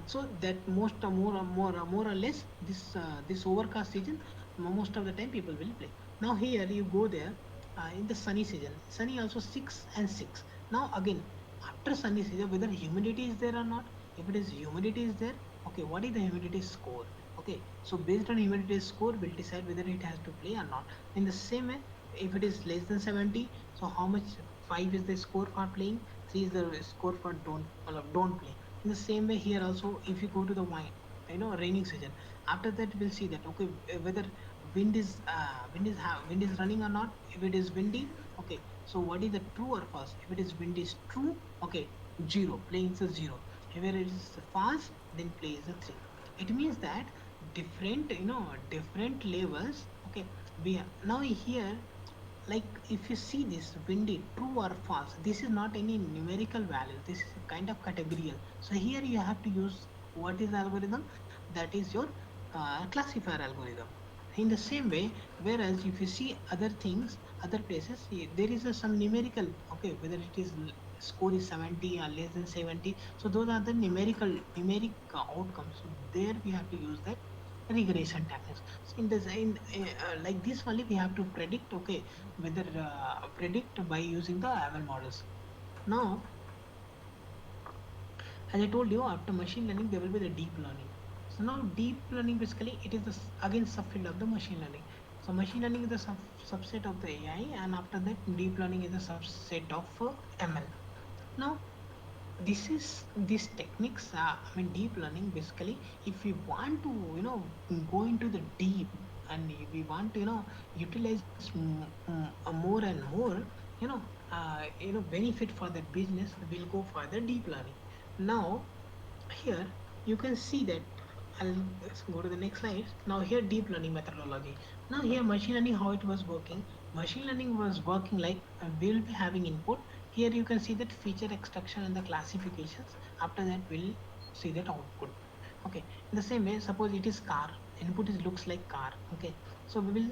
so that most more or less this overcast season, most of the time people will play. Now here you go there in the sunny season. Sunny also 6 and 6. Now again after sunny season, whether humidity is there or not. If it is humidity is there, okay, what is the humidity score? Okay, so based on humidity score, we'll decide whether it has to play or not. In the same way, if it is less than 70, so how much? 5 is the score for playing, 3 is the score for don't play. In the same way here also, if you go to the wine, raining season, after that we'll see that okay, whether wind is running or not. If it is windy, okay, so what is the true or false? If it is wind is true, okay, 0, playing is a 0. If it is false, then play is a 3. It means that different levels. Okay, now here, like if you see this windy true or false, this is not any numerical value, this is a kind of categorical. So here you have to use what is the algorithm, that is your classifier algorithm. In the same way, whereas if you see other things, other places, there is some numerical. Okay, whether it is score is 70 or less than 70, so those are the numeric outcomes. So there we have to use that regression techniques. So in this like this only we have to predict, okay, whether predict by using the ML models. Now as I told you, after machine learning there will be the deep learning. So now deep learning basically it is the again subfield of the machine learning. So machine learning is the subset of the AI, and after that deep learning is a subset of ML. Now these techniques, I mean deep learning basically, if we want to go into the deep, and if we want to utilize more and more, benefit for that business, we'll go for the deep learning. Now here you can see that, let's go to the next slide. Now here deep learning methodology. Now here machine learning, how it was working. Machine learning was working like we'll be having input. Here you can see that feature extraction and the classifications. After that we'll see that output. Okay, in the same way, suppose it is car, input is looks like car. Okay, so we will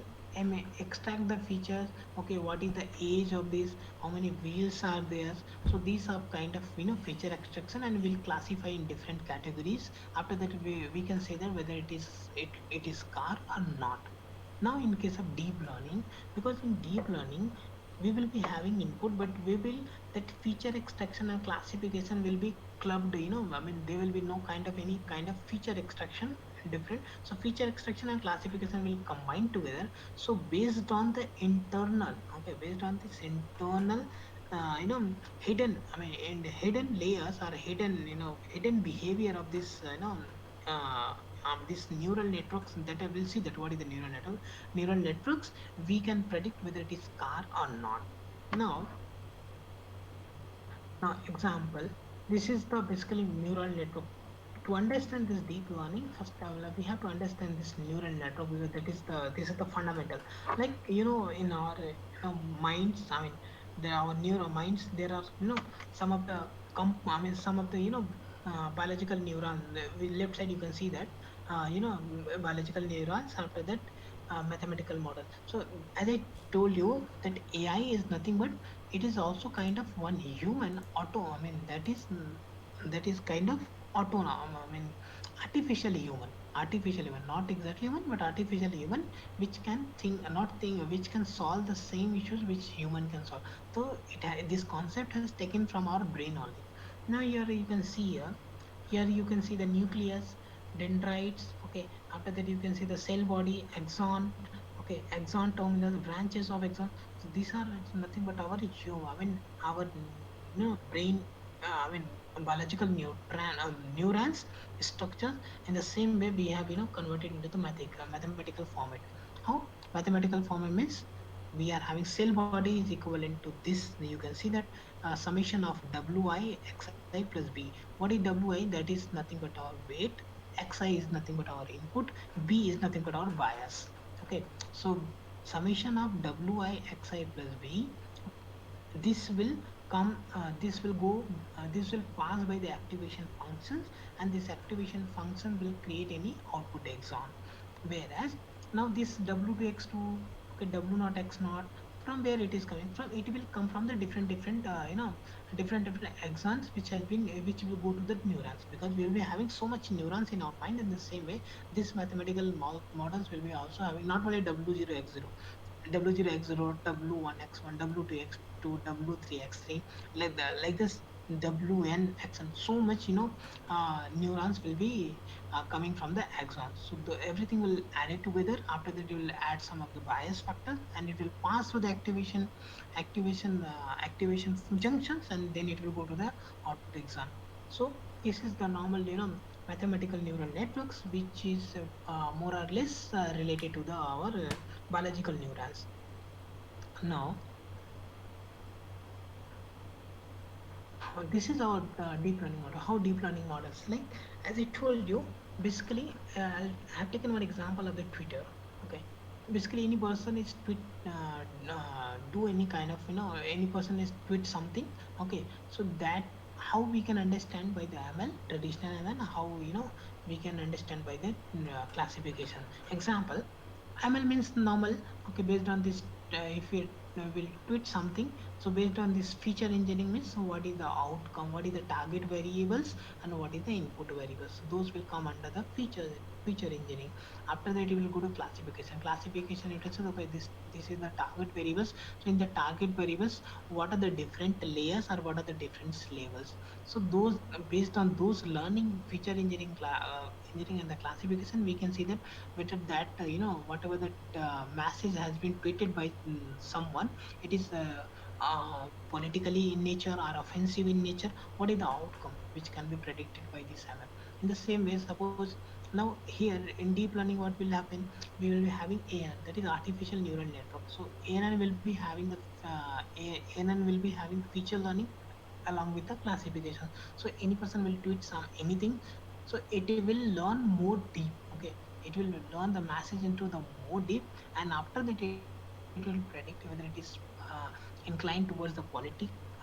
extract the features. Okay, what is the age of this, how many wheels are there. So these are kind of feature extraction, and we'll classify in different categories. After that we can say that whether it is car or not. Now in case of deep learning, because in deep learning we will be having input, but we will that feature extraction and classification will be clubbed. I mean there will be no kind of any kind of feature extraction different. So feature extraction and classification will combine together. So based on the internal, okay, based on this internal hidden, I mean in hidden layers or hidden behavior of this these neural networks, that I will see that what is the neural networks, we can predict whether it is car or not. Now example, this is the basically neural network. To understand this deep learning, first we have to understand this neural network, because this is the fundamental. Like in our minds, I mean there our neural minds, there are some of the I mean some of the biological neuron. Left side you can see that biological neurons. After that mathematical model. So as I told you that AI is nothing but it is also kind of one human auto. I mean that is kind of autonom. I mean artificial human, not exactly human, but artificial human, which can think, not think, which can solve the same issues which human can solve. So this concept has taken from our brain only. Now here you can see here you can see the nucleus, dendrites. Okay, after that you can see the cell body, axon. Okay, axon terminals, branches of axon. So these are nothing but our I mean our brain. I mean biological neurons structures. In the same way we have converted into the mathematical format. How mathematical format means we are having cell body is equivalent to this. You can see that summation of wi xi plus b. What is wi? That is nothing but our weight. Xi is nothing but our input. B is nothing but our bias. Okay, so summation of wi xi plus b, this will come this will go this will pass by the activation functions, and this activation function will create any output axon. Whereas now this w2x2, okay, w0 x0, from where it is coming from, it will come from the different different axons which has been which will go to the neurons, because we will be having so much neurons in our mind. In the same way this mathematical models will be also having not only w0 x0, w0 x0, w1 x1, w2 x2, w3 x3, like this wn axon. So much neurons will be coming from the axons. So everything will add it together. After that you will add some of the bias factors, and it will pass through the activation junctions, and then it will go to the output axon. So this is the normal mathematical neural networks, which is more or less related to the our biological neurons. Now, this is our deep learning model. How deep learning models, like as I told you, basically I've taken one example of the Twitter. Okay, basically any person is do any kind of any person is tweet something. Okay, so that how we can understand by the ML traditional, and then how we can understand by the classification. Example, ML means normal. Okay, based on this, if we will tweet something, so based on this feature engineering means what is the outcome, what is the target variables, and what is the input variables. So those will come under the feature engineering. After that, you will go to classification. Classification, it will say, okay, this is the target variables. So in the target variables, what are the different layers, or what are the different levels? So those based on those learning feature engineering engineering and the classification, we can see that whether that whatever that message has been tweeted by someone, it is politically in nature or offensive in nature. What is the outcome which can be predicted by this ML? In the same way, suppose now here in deep learning, what will happen? We will be having ANN, that is artificial neural network. So ANN will be having the ANN will be having feature learning along with the classification. So any person will tweet anything, so it will learn more deep. Okay, it will learn the message into the more deep, and after that it will predict whether it is inclined towards the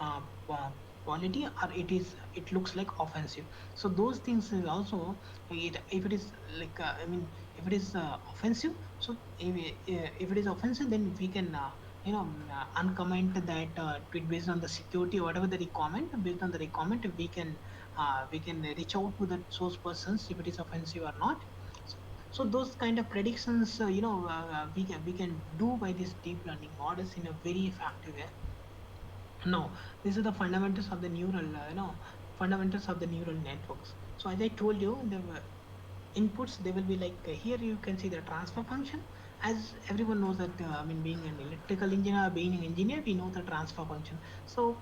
uh, uh, quality, or it looks like offensive. So those things is also if it is like if it is offensive, so if it is offensive, then we can uncomment that tweet based on the security, whatever the requirement. Based on the requirement, we can reach out to the source persons if it is offensive or not. So those kind of predictions we can do by these deep learning models in a very effective way. Now, these are the fundamentals of the fundamentals of the neural networks. So as I told you, the inputs, they will be like here you can see the transfer function. As everyone knows that being an electrical engineer, being an engineer, we know the transfer function. So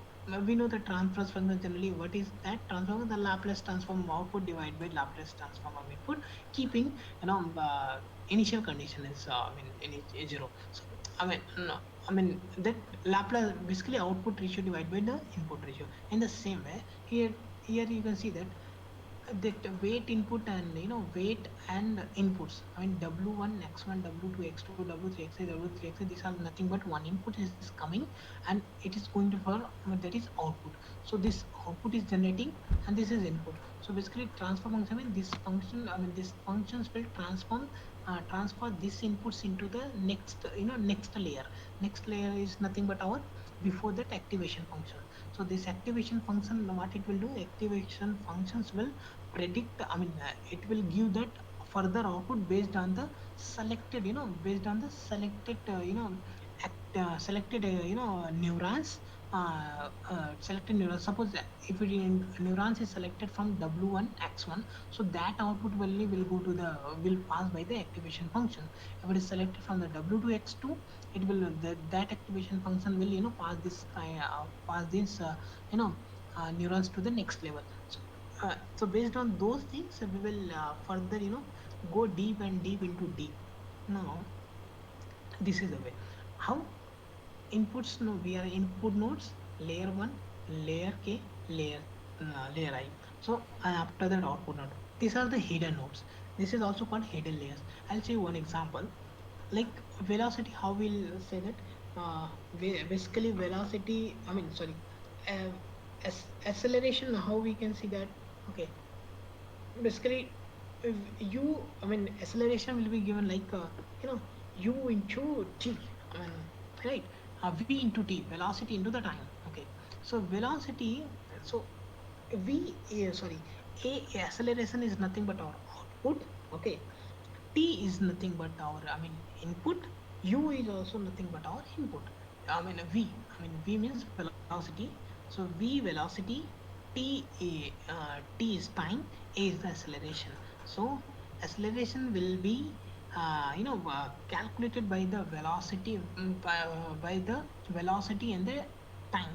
we know the transfer function generally. What is that transfer function? The Laplace transform of output divided by Laplace transform of input, keeping initial condition is zero. So no, that Laplace basically output ratio divided by the input ratio. In the same way, here you can see that weight input and weight and inputs. W1 x1, w2 x2, w3 x3, w3 x3, these are nothing but one input is coming, and it is going to for that is output. So this output is generating, and this is input. So basically transfer function, this function, these functions will transfer these inputs into the next layer. Next layer is nothing but our before that activation function. So this activation function, what it will do, activation functions will predict, it will give that further output based on the selected, based on the selected selected neurons selected neurons. Suppose that if it in neurons is selected from W1 X1, so that output value will go to the will pass by the activation function. If it is selected from the W2 X2, it will that activation function will pass this neurons to the next level. So based on those things, we will further go deep and deep into deep. Now this is the way how inputs. No, we are input nodes, layer 1, layer k, layer I. So after that output node, these are the hidden nodes. This is also called hidden layers. I'll show you one example, like velocity. How we'll say that basically velocity, I mean sorry, uh, acceleration, how we can see that. Okay, basically if you, I mean acceleration will be given like you know u into t, I mean, right, v into t, velocity into the time. Okay, so velocity, so v sorry, a acceleration is nothing but our output. Okay, t is nothing but our, I mean input. U is also nothing but our input. I mean v, I mean v means velocity. So v velocity, t is time, a is the acceleration. So acceleration will be calculated by the velocity, by the velocity and the time.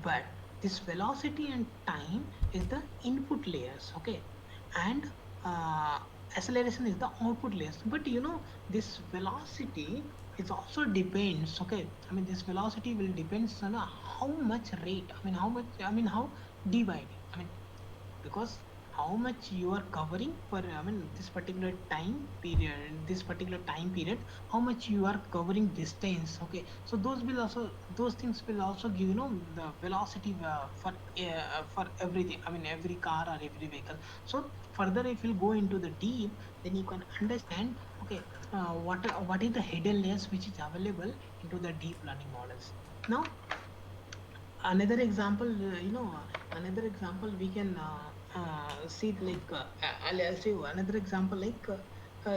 But this velocity and time is the input layers. Okay, and uh, acceleration is the output layers. But this velocity is also depends. Okay, I mean this velocity will depends on how much rate, I mean how much, I mean how divide, I mean because how much you are covering for, I mean this particular time period, this particular time period, how much you are covering distance. Okay, so those will also, those things will also give the velocity for everything, I mean every car or every vehicle. So further if you go into the deep, then you can understand. Okay, what is the hidden layers which is available into the deep learning models. Now another example, another example we can see like I'll say another example like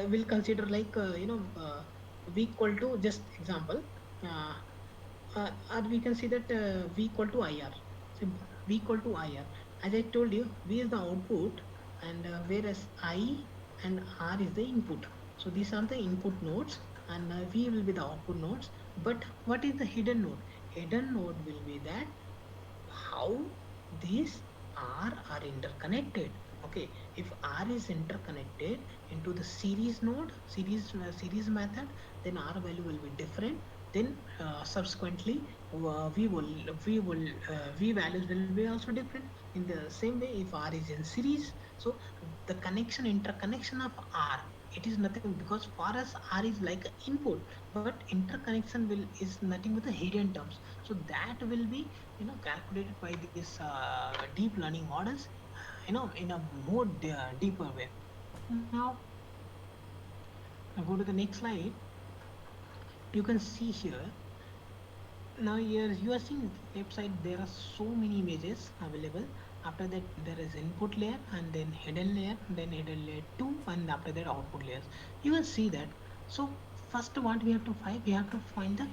we'll consider like v equal to, just example, uh, or we can see that v equal to ir. Simple, v equal to ir. As I told you, v is the output, and whereas I and r is the input. So these are the input nodes, and v will be the output nodes. But what is the hidden node? Hidden node will be that how these are interconnected. Okay, if r is interconnected into the series node, series method, then r value will be different. Then subsequently v values will be also different. In the same way, if r is in series, so the connection, interconnection of r, it is nothing, because for us r is like input, but interconnection will is nothing but the hidden terms. So that will be calculated by this deep learning models, in a more deeper way. Now I go to the next slide. You can see here. Now here you are seeing left side, there are so many images available. After that there is input layer, and then hidden layer, then hidden layer 2, and after that output layers. You will see that. So first what we have to find, we have to find the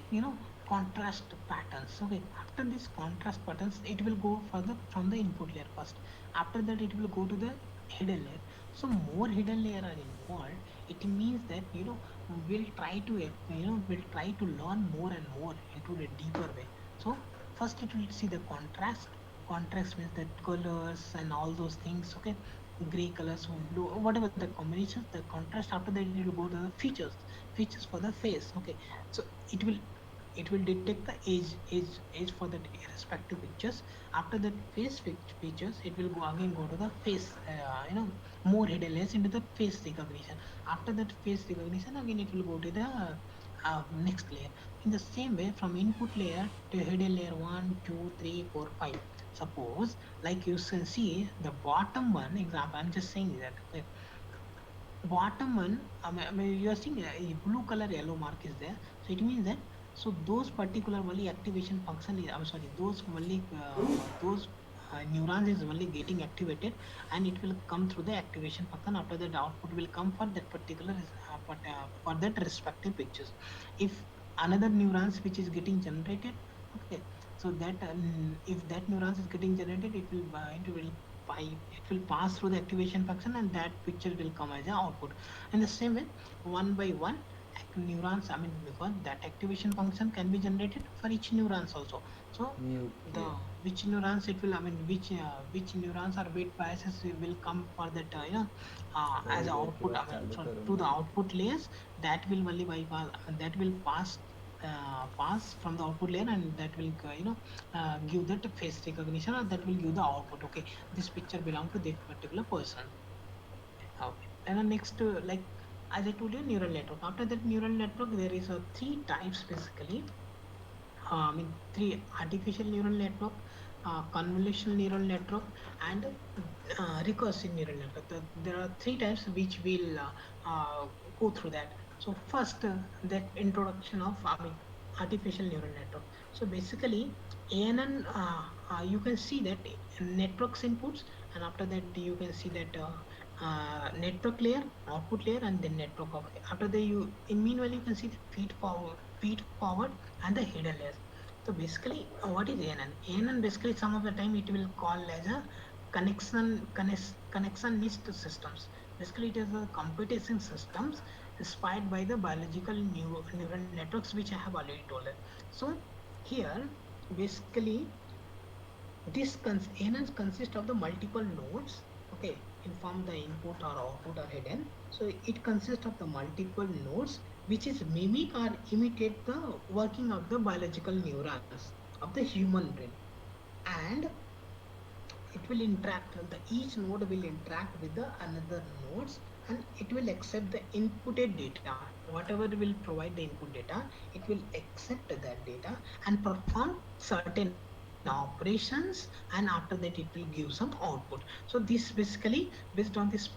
contrast patterns. Okay, after this contrast patterns, it will go further from the input layer first. After that it will go to the hidden layer. So more hidden layer are involved. It means that we'll try to we'll try to learn more and more into the deeper way. So first it will see the contrast. Contrast means that colors and all those things. Okay, gray colors, blue, whatever the combinations, the contrast. After that it will go to the features for the face. Okay, so it will detect the age for the respective pictures. After that face features, it will go to the face, more hidden layers into the face recognition. After that face recognition, again it will go to the next layer. In the same way, from input layer to hidden layer 1, 2, 3, 4, 5. Suppose like you can see the bottom one example, I'm just saying that. Okay, bottom one, I mean, you are seeing a blue color yellow mark is there. So it means that, so those particular only activation function is, I'm sorry, those only those neurons is only getting activated, and it will come through the activation function. After that output will come for that particular for that respective pictures. If another neurons which is getting generated, okay, So that if that neurons is getting generated, it will pass through the activation function, and that picture will come as an output. In the same way, one by one, neurons, I mean, because that activation function can be generated for each neurons also. So the Nuclear. which neurons it will, I mean, which neurons or weight biases will come for that, as थोड़ी a देर के output, बाद I mean, चालू to the करूँगा. output layers, that will only bypass, that will pass from the output layer, and that will give that face recognition, or that will give the output. Okay, this picture belong to this particular person. Okay, and the next, like as I told you, neural network. After that neural network, there is a three types basically. I mean, three: artificial neural network, convolutional neural network, and recursive neural network. There are three types which will go through that. So first, that introduction of, I mean, artificial neural network. So basically, ANN, you can see that networks inputs, and after that you can see that network layer, output layer, and then network of. After that, in meanwhile you can see the feed forward, and the hidden layers. So basically, what is ANN? ANN basically some of the time it will call as a connectionist systems. Basically, it is a computation systems inspired by the biological neural networks, which I have already told it. So here, basically, ANNs consist of the multiple nodes. Okay, inform the input or output or hidden. So it consists of the multiple nodes which is mimic or imitate the working of the biological neurons of the human brain, and it will interact, the each node will interact with the another nodes, and it will accept the inputted data, whatever will provide the input data. It will accept that data and perform certain operations, and after that it will give some output. So this basically, based on this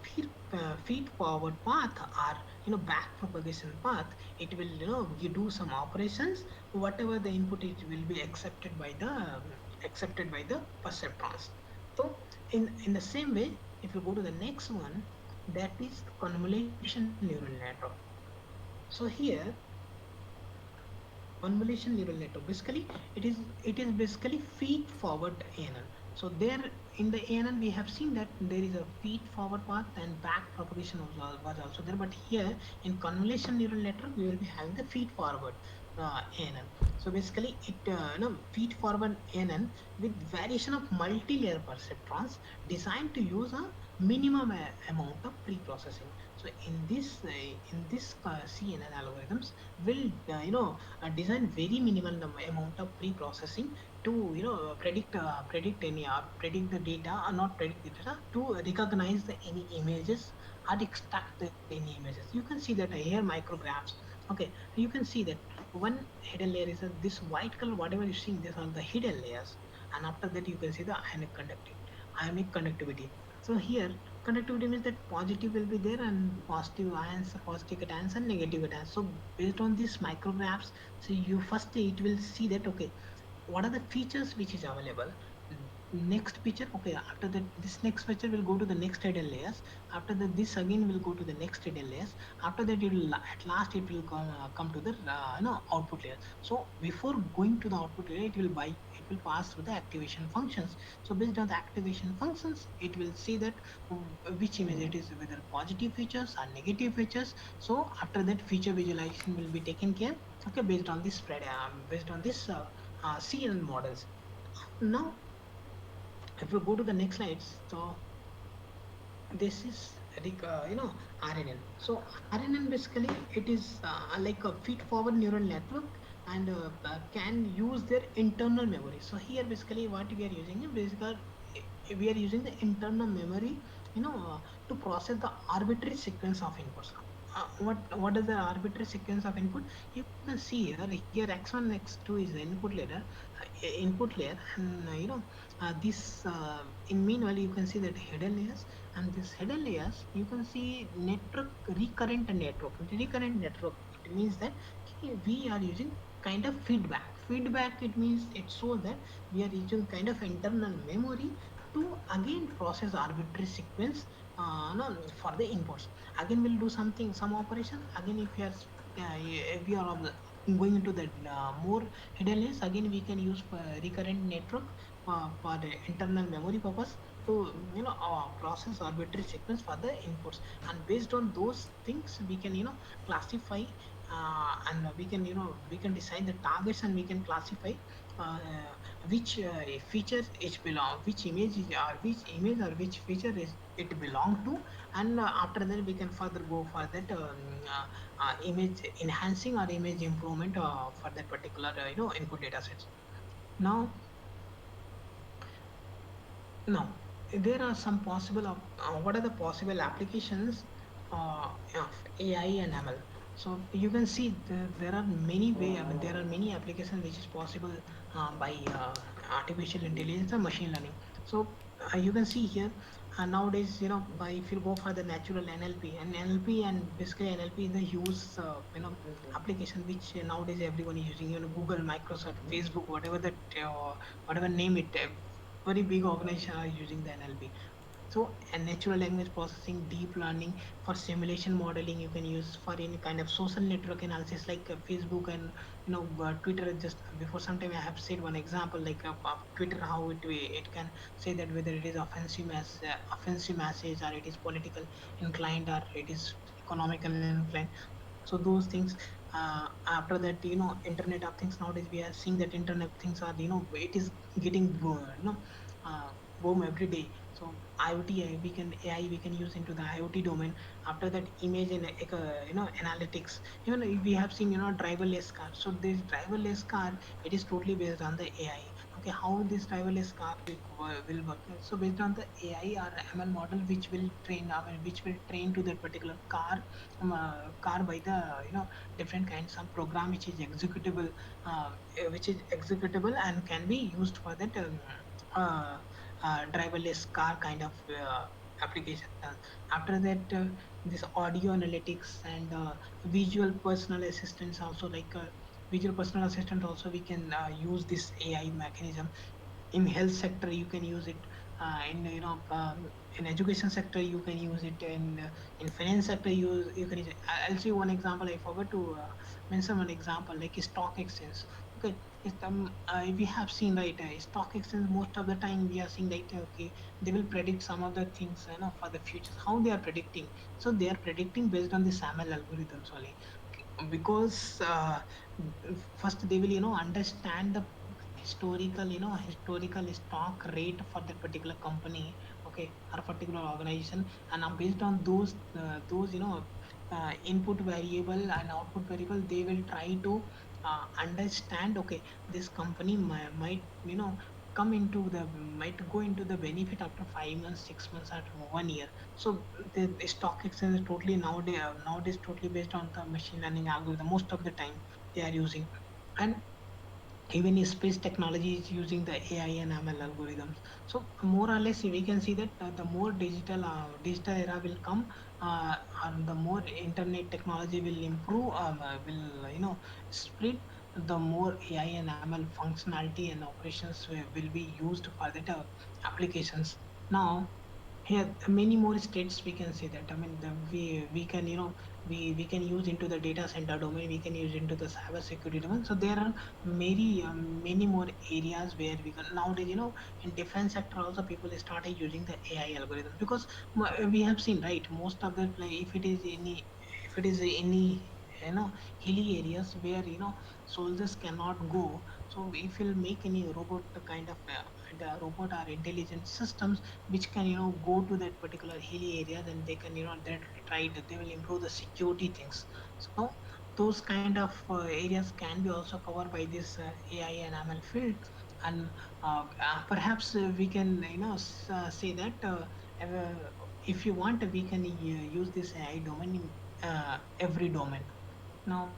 feed forward path, or back propagation path, it will, you do some operations. Whatever the input, it will be accepted by the perceptrons. So in the same way, if you go to the next one, that is convolution neural network. So here, convolution neural network basically, it is basically feed forward ANN. So there, in the ANN we have seen that there is a feed forward path, and back propagation was also there, but here in convolution neural network we will be having the feed forward ANN. So basically, it feed forward ANN with variation of multi-layer perceptrons designed to use a minimum amount of pre-processing. So in this CNN algorithms will design very minimal amount of pre-processing to predict the data, or not predict the data, to recognize any images or extract the any images. You can see that here micrographs. Okay, you can see that one hidden layer is this white color, whatever you're seeing, these are the hidden layers, and after that you can see the ionic conductivity. So here, conductivity means that positive will be there, and positive ions, positive cations, and negative cations. So based on these micrographs, so you firstly it will see that, okay, what are the features which is available. Next feature, okay, after that this next feature will go to the next hidden layers. After that, this again will go to the next hidden layers. After that, it will, at last it will come to the output layer. So before going to the output layer, it will pass through the activation functions. So based on the activation functions, it will see that which image it is, whether positive features or negative features. So after that, feature visualization will be taken care, okay, based on this CNN models. Now, if we go to the next slides, so this is RNN. So RNN basically, it is like a feed-forward neural network, and can use their internal memory. So here basically what we are using is basically, we are using the internal memory, to process the arbitrary sequence of inputs. What is the arbitrary sequence of input? You can see here x1 x2 is the input layer, and this in meanwhile you can see that hidden layers, and this hidden layers you can see recurrent network. It means that, okay, we are using kind of feedback. It means it shows that we are using kind of internal memory to again process arbitrary sequence, no, for the inputs. Again we'll do some operation. Again, if we are going into the more hidden layers, again we can use for recurrent network for the internal memory purpose to process arbitrary sequence for the inputs, and based on those things we can classify, and we can we can decide the targets, and we can classify uh, which feature it belong, which image is, or which image or which feature is it belong to, and after that we can further go for that image enhancing or image improvement for that particular input data sets. Now, now there are some possible what are the possible applications of AI and ML. So you can see there are many way. I mean, there are many applications which is possible by artificial intelligence and machine learning. So you can see here nowadays, if you go for the natural NLP, and NLP and basically NLP is the use application which nowadays everyone is using. Google, Microsoft, Facebook, whatever that whatever name it. Very big organizations are using the NLP. So, a natural language processing, deep learning for simulation modeling, you can use for any kind of social network analysis like Facebook and Twitter. Just before some time, I have said one example like Twitter, how it can say that whether it is offensive message, or it is political inclined, or it is economical inclined. So those things. After that, Internet of Things, nowadays we are seeing that Internet of Things are it is getting uh, boom every day. So IoT, we can AI we can use into the IoT domain. After that, image and analytics. Even we have seen driverless car. So this driverless car, it is totally based on the AI. Okay, how this driverless car will work? So based on the AI or ML model, which will train, I mean, which will train to that particular car by the different kinds of program which is executable and can be used for that. Uh, Driverless car kind of application. After that, this audio analytics and visual personal assistants also, like visual personal assistant also, we can use this AI mechanism. In health sector you can use it, in in education sector you can use it, in finance sector you can use it. I'll see one example. I forgot to mention one example like stock exchange. Okay, we have seen, right, stock exchange, most of the time we are seeing, right, okay, they will predict some of the things for the futures. How they are predicting? So they are predicting based on the SAML algorithms only. Okay, because first they will understand the historical stock rate for that particular company, okay, or particular organization, and now based on those input variable and output variable, they will try to understand, okay, this company might come into the might go into the benefit after 5 months, 6 months, or 1 year. So the stock exchange is totally nowadays totally based on the machine learning algorithm most of the time they are using. And even space technology is using the AI and ML algorithms. So more or less, we can see that the more digital era will come, and the more internet technology will improve, will spread, the more AI and ML functionality and operations will be used for that applications. Now, here many more states we can say that. I mean, we can we can use into the data center domain, we can use into the cyber security domain. So there are many more areas where we can nowadays, in defense sector also people started using the AI algorithm, because we have seen, right, most of the if it is any hilly areas where soldiers cannot go. So if you'll make any robot kind of the robot or intelligent systems which can go to that particular hilly area, then they can that try they will improve the security things. So those kind of areas can be also covered by this AI and ML field. And perhaps we can say that if you want, we can use this AI domain in every domain. Now,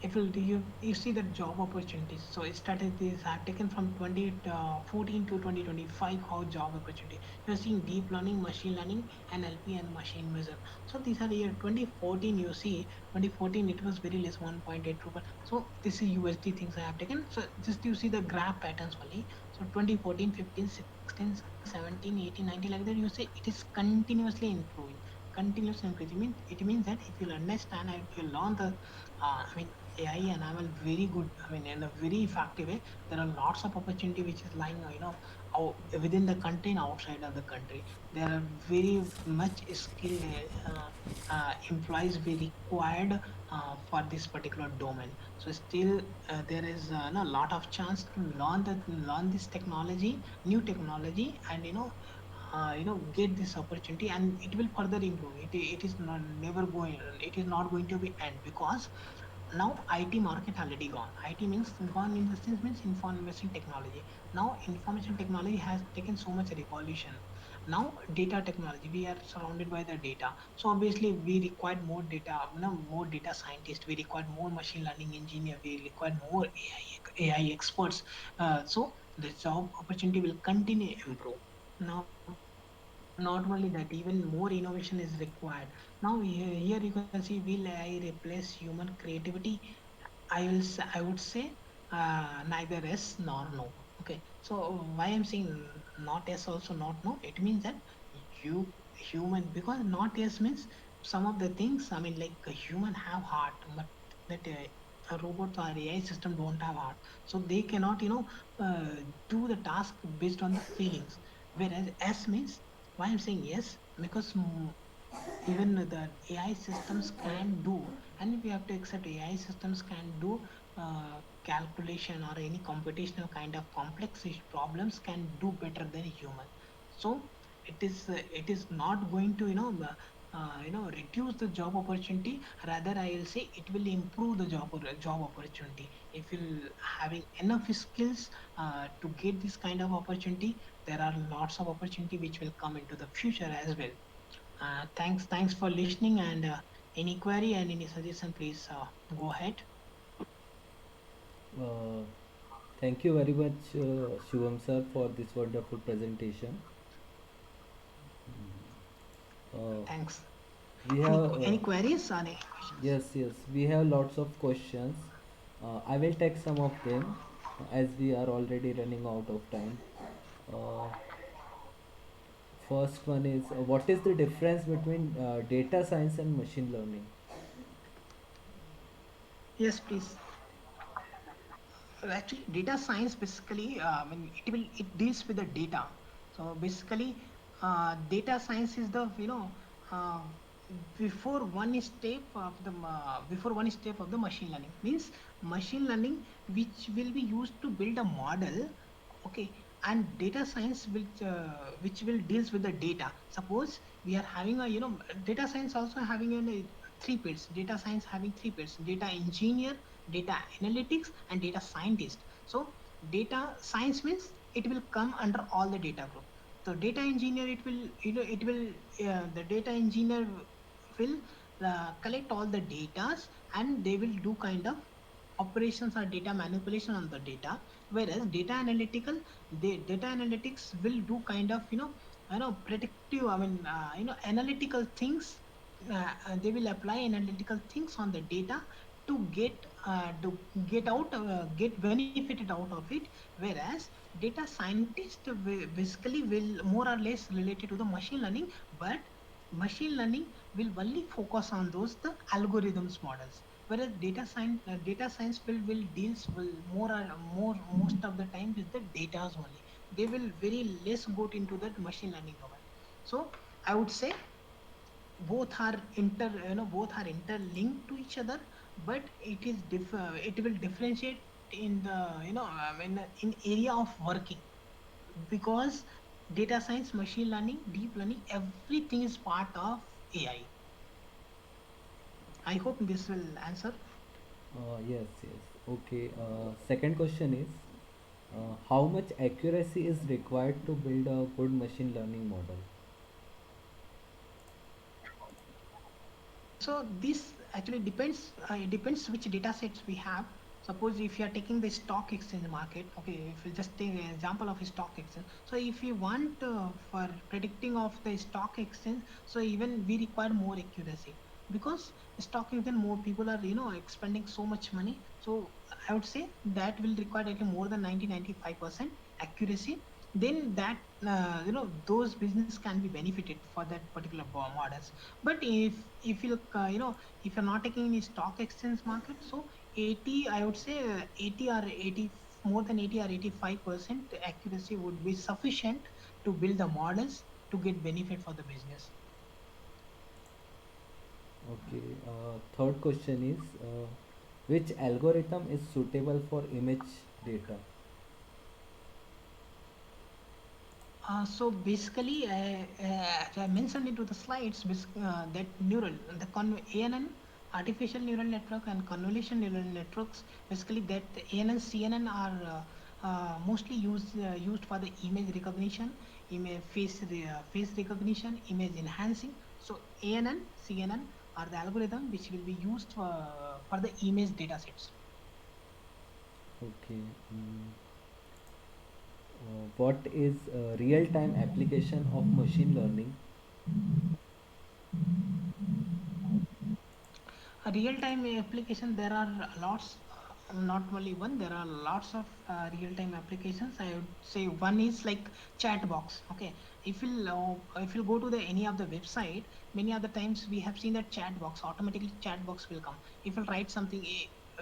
if you see the job opportunities, so statistics have taken from 2014 to 2025 how job opportunity. You're seeing deep learning, machine learning, NLP, and machine vision. So these are the year 2014. You see, 2014 it was very less, 1.8 rupees. So this is USD things I have taken. So just you see the graph patterns only. So 2014, 15, 16, 17, 18, 19, like that. You see it is continuously improving, continuously increasing. It means that if you understand and if you learn the I mean, AI enable very good, I mean, in a very effective way. There are lots of opportunity which is lying, out, within the country and outside of the country. There are very much skilled employees we required for this particular domain. So still there is a lot of chance to learn this technology, new technology, and get this opportunity, and it will further improve. It is not never going. It is not going to be end, because now IT market already gone. IT means gone in the sense means information technology. Now information technology has taken so much revolution. Now data technology, we are surrounded by the data. So obviously we require more data, more data scientists. We require more machine learning engineer. We require more AI experts. So the job opportunity will continue to improve. Now, not only that, even more innovation is required. Now here you can see, will AI replace human creativity? I would say neither yes nor no. Okay, so why I'm saying not yes also not no, it means that you human, because not yes means some of the things, I mean, like a human have heart, but that a robot or AI system don't have heart, so they cannot do the task based on the feelings. Whereas S means, why I'm saying yes, because even the AI systems can do, and we have to accept AI systems can do calculation or any computational kind of complex problems can do better than human. So it is not going to reduce the job opportunity. Rather, I will say it will improve the job opportunity. If you having enough skills to get this kind of opportunity, there are lots of opportunity which will come into the future as well. Thanks for listening. And any query and any suggestion, please go ahead. Uh, Thank you very much, Shivam sir, for this wonderful presentation. Uh, Thanks. we Any have, any queries or any questions? yes, we have lots of questions. I will take some of them as we are already running out of time. Uh, First one is, what is the difference between data science and machine learning? Yes, please. Actually, data science basically, when it deals with the data. So basically, data science is the uh, before one step of the machine learning, means machine learning which will be used to build a model. Okay, and data science which will deals with the data. Suppose we are having a data science also having three pairs. Data science having three pairs: data engineer, data analytics, and data scientist. So data science means it will come under all the data group. So data engineer, it will it will the data engineer will collect all the datas, and they will do kind of operations or data manipulation on the data. Whereas data analytics will do kind of predictive, I mean, analytical things. They will apply analytical things on the data to get benefited out of it. Whereas data scientist basically will more or less related to the machine learning, but machine learning will only focus on those the algorithms models. Whereas data science will deals will more or more most of the time with the data only. They will very less go into that machine learning domain. So I would say both are interlinked to each other, but it will differentiate in the in area of working, because data science, machine learning, deep learning, everything is part of AI. I hope this will answer. Yes. Okay. Second question is, how much accuracy is required to build a good machine learning model? So this actually depends. It depends which data sets we have. Suppose if you are taking the stock exchange market, okay, if you just take an example of a stock exchange. So if you want for predicting of the stock exchange, so even we require more accuracy, because stock exchange more people are expending so much money. So I would say that will require actually more than 95% accuracy. Then that those business can be benefited for that particular models. But if you if you're not taking any stock exchange market, so 80, I would say 80 or 80, more than 80 or 85% accuracy would be sufficient to build the models to get benefit for the business. Okay. Third question is which algorithm is suitable for image data? So basically, as I mentioned into the slides, that ANN, artificial neural network, and convolution neural networks, basically that ANN, CNN are mostly used for the image recognition, face recognition, image enhancing. So ANN, CNN are the algorithm which will be used for the image data sets. Okay. What is real-time application of machine learning? A real-time application, there are lots, not only one, there are lots of real-time applications. I would say one is like chat box. Okay, if you go to the any of the website, many other times we have seen that chat box, automatically chat box will come. If you write something,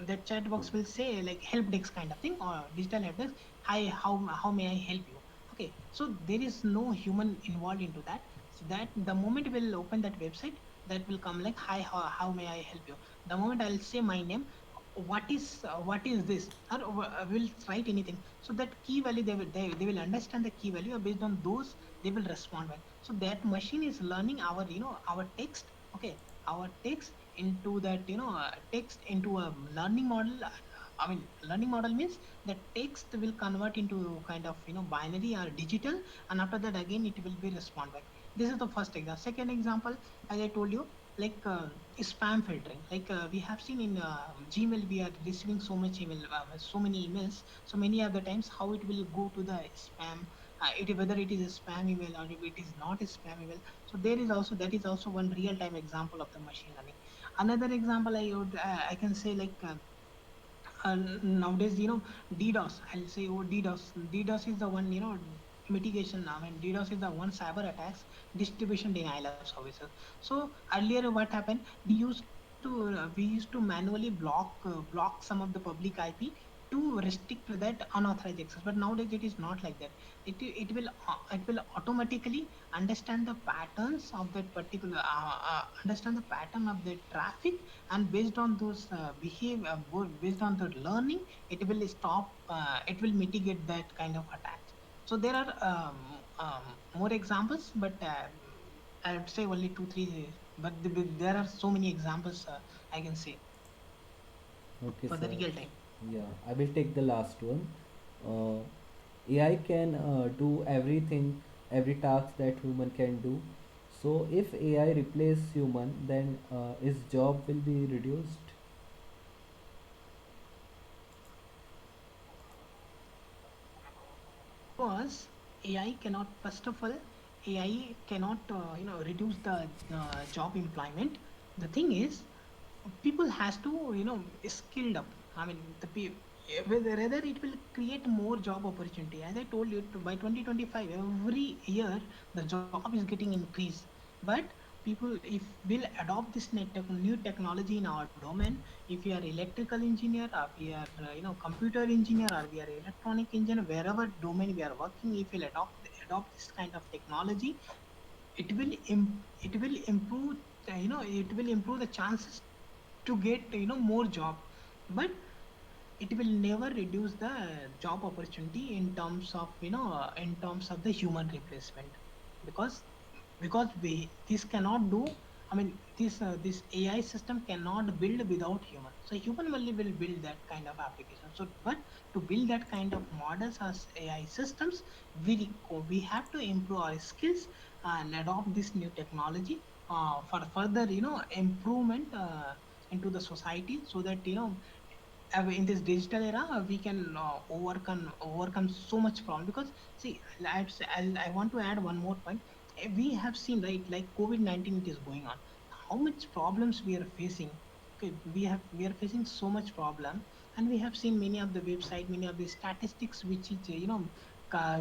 that chat box will say like help desk kind of thing, or digital help desk. Hi, how may I help you? Okay, so there is no human involved into that. So that the moment we'll open that website, that will come like hi, how may I help you? The moment I'll say my name, what is this, or will write anything, so that key value, they will understand the key value, based on those they will respond back. So that machine is learning our, our text. Okay, our text into that, text into a learning model. I mean, learning model means the text will convert into kind of, binary or digital, and after that again it will be respond back. This is the first example. Second example, as I told you, like spam filtering. Like we have seen in Gmail, we are receiving so much email, so many emails. So many of the times, how it will go to the spam, whether it is a spam email or if it is not a spam email. So there is also, that is also one real time example of the machine learning. Another example I can say, like. Nowadays, DDoS, I'll say, oh, DDoS is the one, mitigation. I mean, DDoS is the one cyber attacks, distribution denial of services. So earlier what happened, we used to manually block some of the public IP to restrict that unauthorized access. But nowadays it is not like that. It will automatically understand the patterns of that particular, understand the pattern of the traffic, and based on those based on the learning, it will mitigate that kind of attacks. So there are more examples, but I would say only two three, but there are so many examples, I can say, Okay, for the sir. real time. Yeah, I will take the last one. Uh, AI can do everything, every task that human can do. So if AI replace human, then his job will be reduced. Because AI cannot, first of all, AI cannot, reduce the job employment. The thing is, people has to, skilled up. I mean, rather it will create more job opportunity. As I told you, by 2025, every year the job is getting increased. But people, if will adopt this new technology in our domain, if you are electrical engineer, or we are computer engineer, or we are electronic engineer, wherever domain we are working, if we'll adopt this kind of technology, it will improve, it will improve the chances to get, more job. But it will never reduce the job opportunity in terms of, in terms of the human replacement. Because because we this cannot do, I mean, this AI system cannot build without human. So human only will build that kind of application. So but to build that kind of models as AI systems, we have to improve our skills and adopt this new technology for further, improvement into the society, so that, in this digital era, we can overcome so much problem. Because see, I want to add one more point. We have seen, right, like COVID-19, it is going on, how much problems we are facing. Okay, we are facing so much problem, and we have seen many of the website, many of the statistics which is,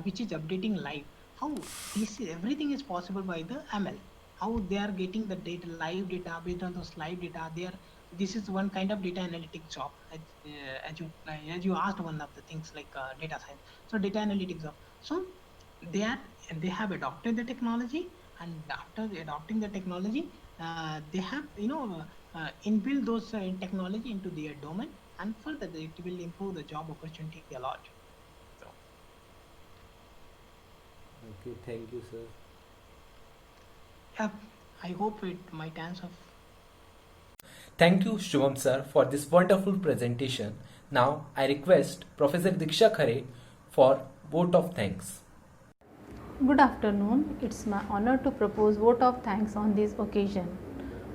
which is updating live. How everything is possible by the ML. How they are getting the data, live data, based on those live data, they are this is one kind of data analytics job, as you asked one of the things like data science. So data analytics job. So they are they have adopted the technology, and after adopting the technology, they have inbuilt those technology into their domain, and further it will improve the job opportunity a lot. So Okay, thank you, sir. yeah, I hope it might answer. Thank you, Shubham sir, for this wonderful presentation. Now, I request Professor Diksha Khare for vote of thanks. Good afternoon. It's my honor to propose vote of thanks on this occasion.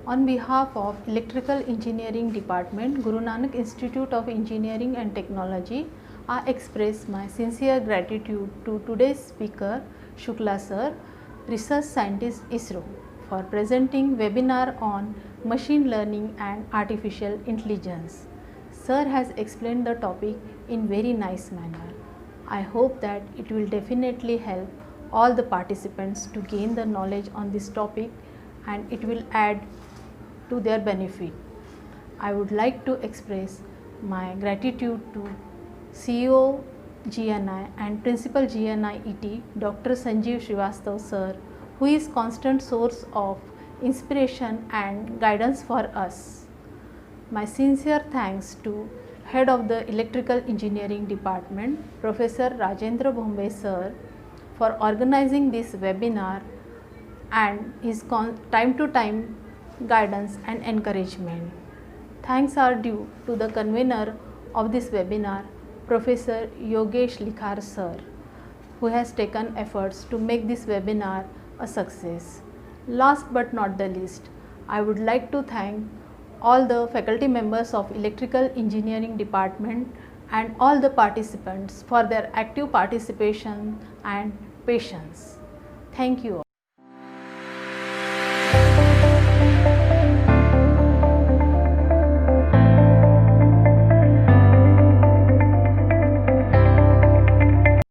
On behalf of Electrical Engineering Department, Guru Nanak Institute of Engineering and Technology, I express my sincere gratitude to today's speaker, Shukla sir, research scientist ISRO, for presenting webinar on machine learning and artificial intelligence. Sir has explained the topic in very nice manner. I hope that it will definitely help all the participants to gain the knowledge on this topic, and it will add to their benefit. I would like to express my gratitude to CEO GNI and Principal GNI ET Dr. Sanjeev Srivastav sir, who is constant source of inspiration and guidance for us. My sincere thanks to Head of the Electrical Engineering Department, Professor Rajendra Bombe sir, for organizing this webinar and his time to time guidance and encouragement. Thanks are due to the convener of this webinar, Professor Yogesh Likhar sir, who has taken efforts to make this webinar a success. Last but not the least, I would like to thank all the faculty members of Electrical Engineering Department and all the participants for their active participation and patience. Thank you all.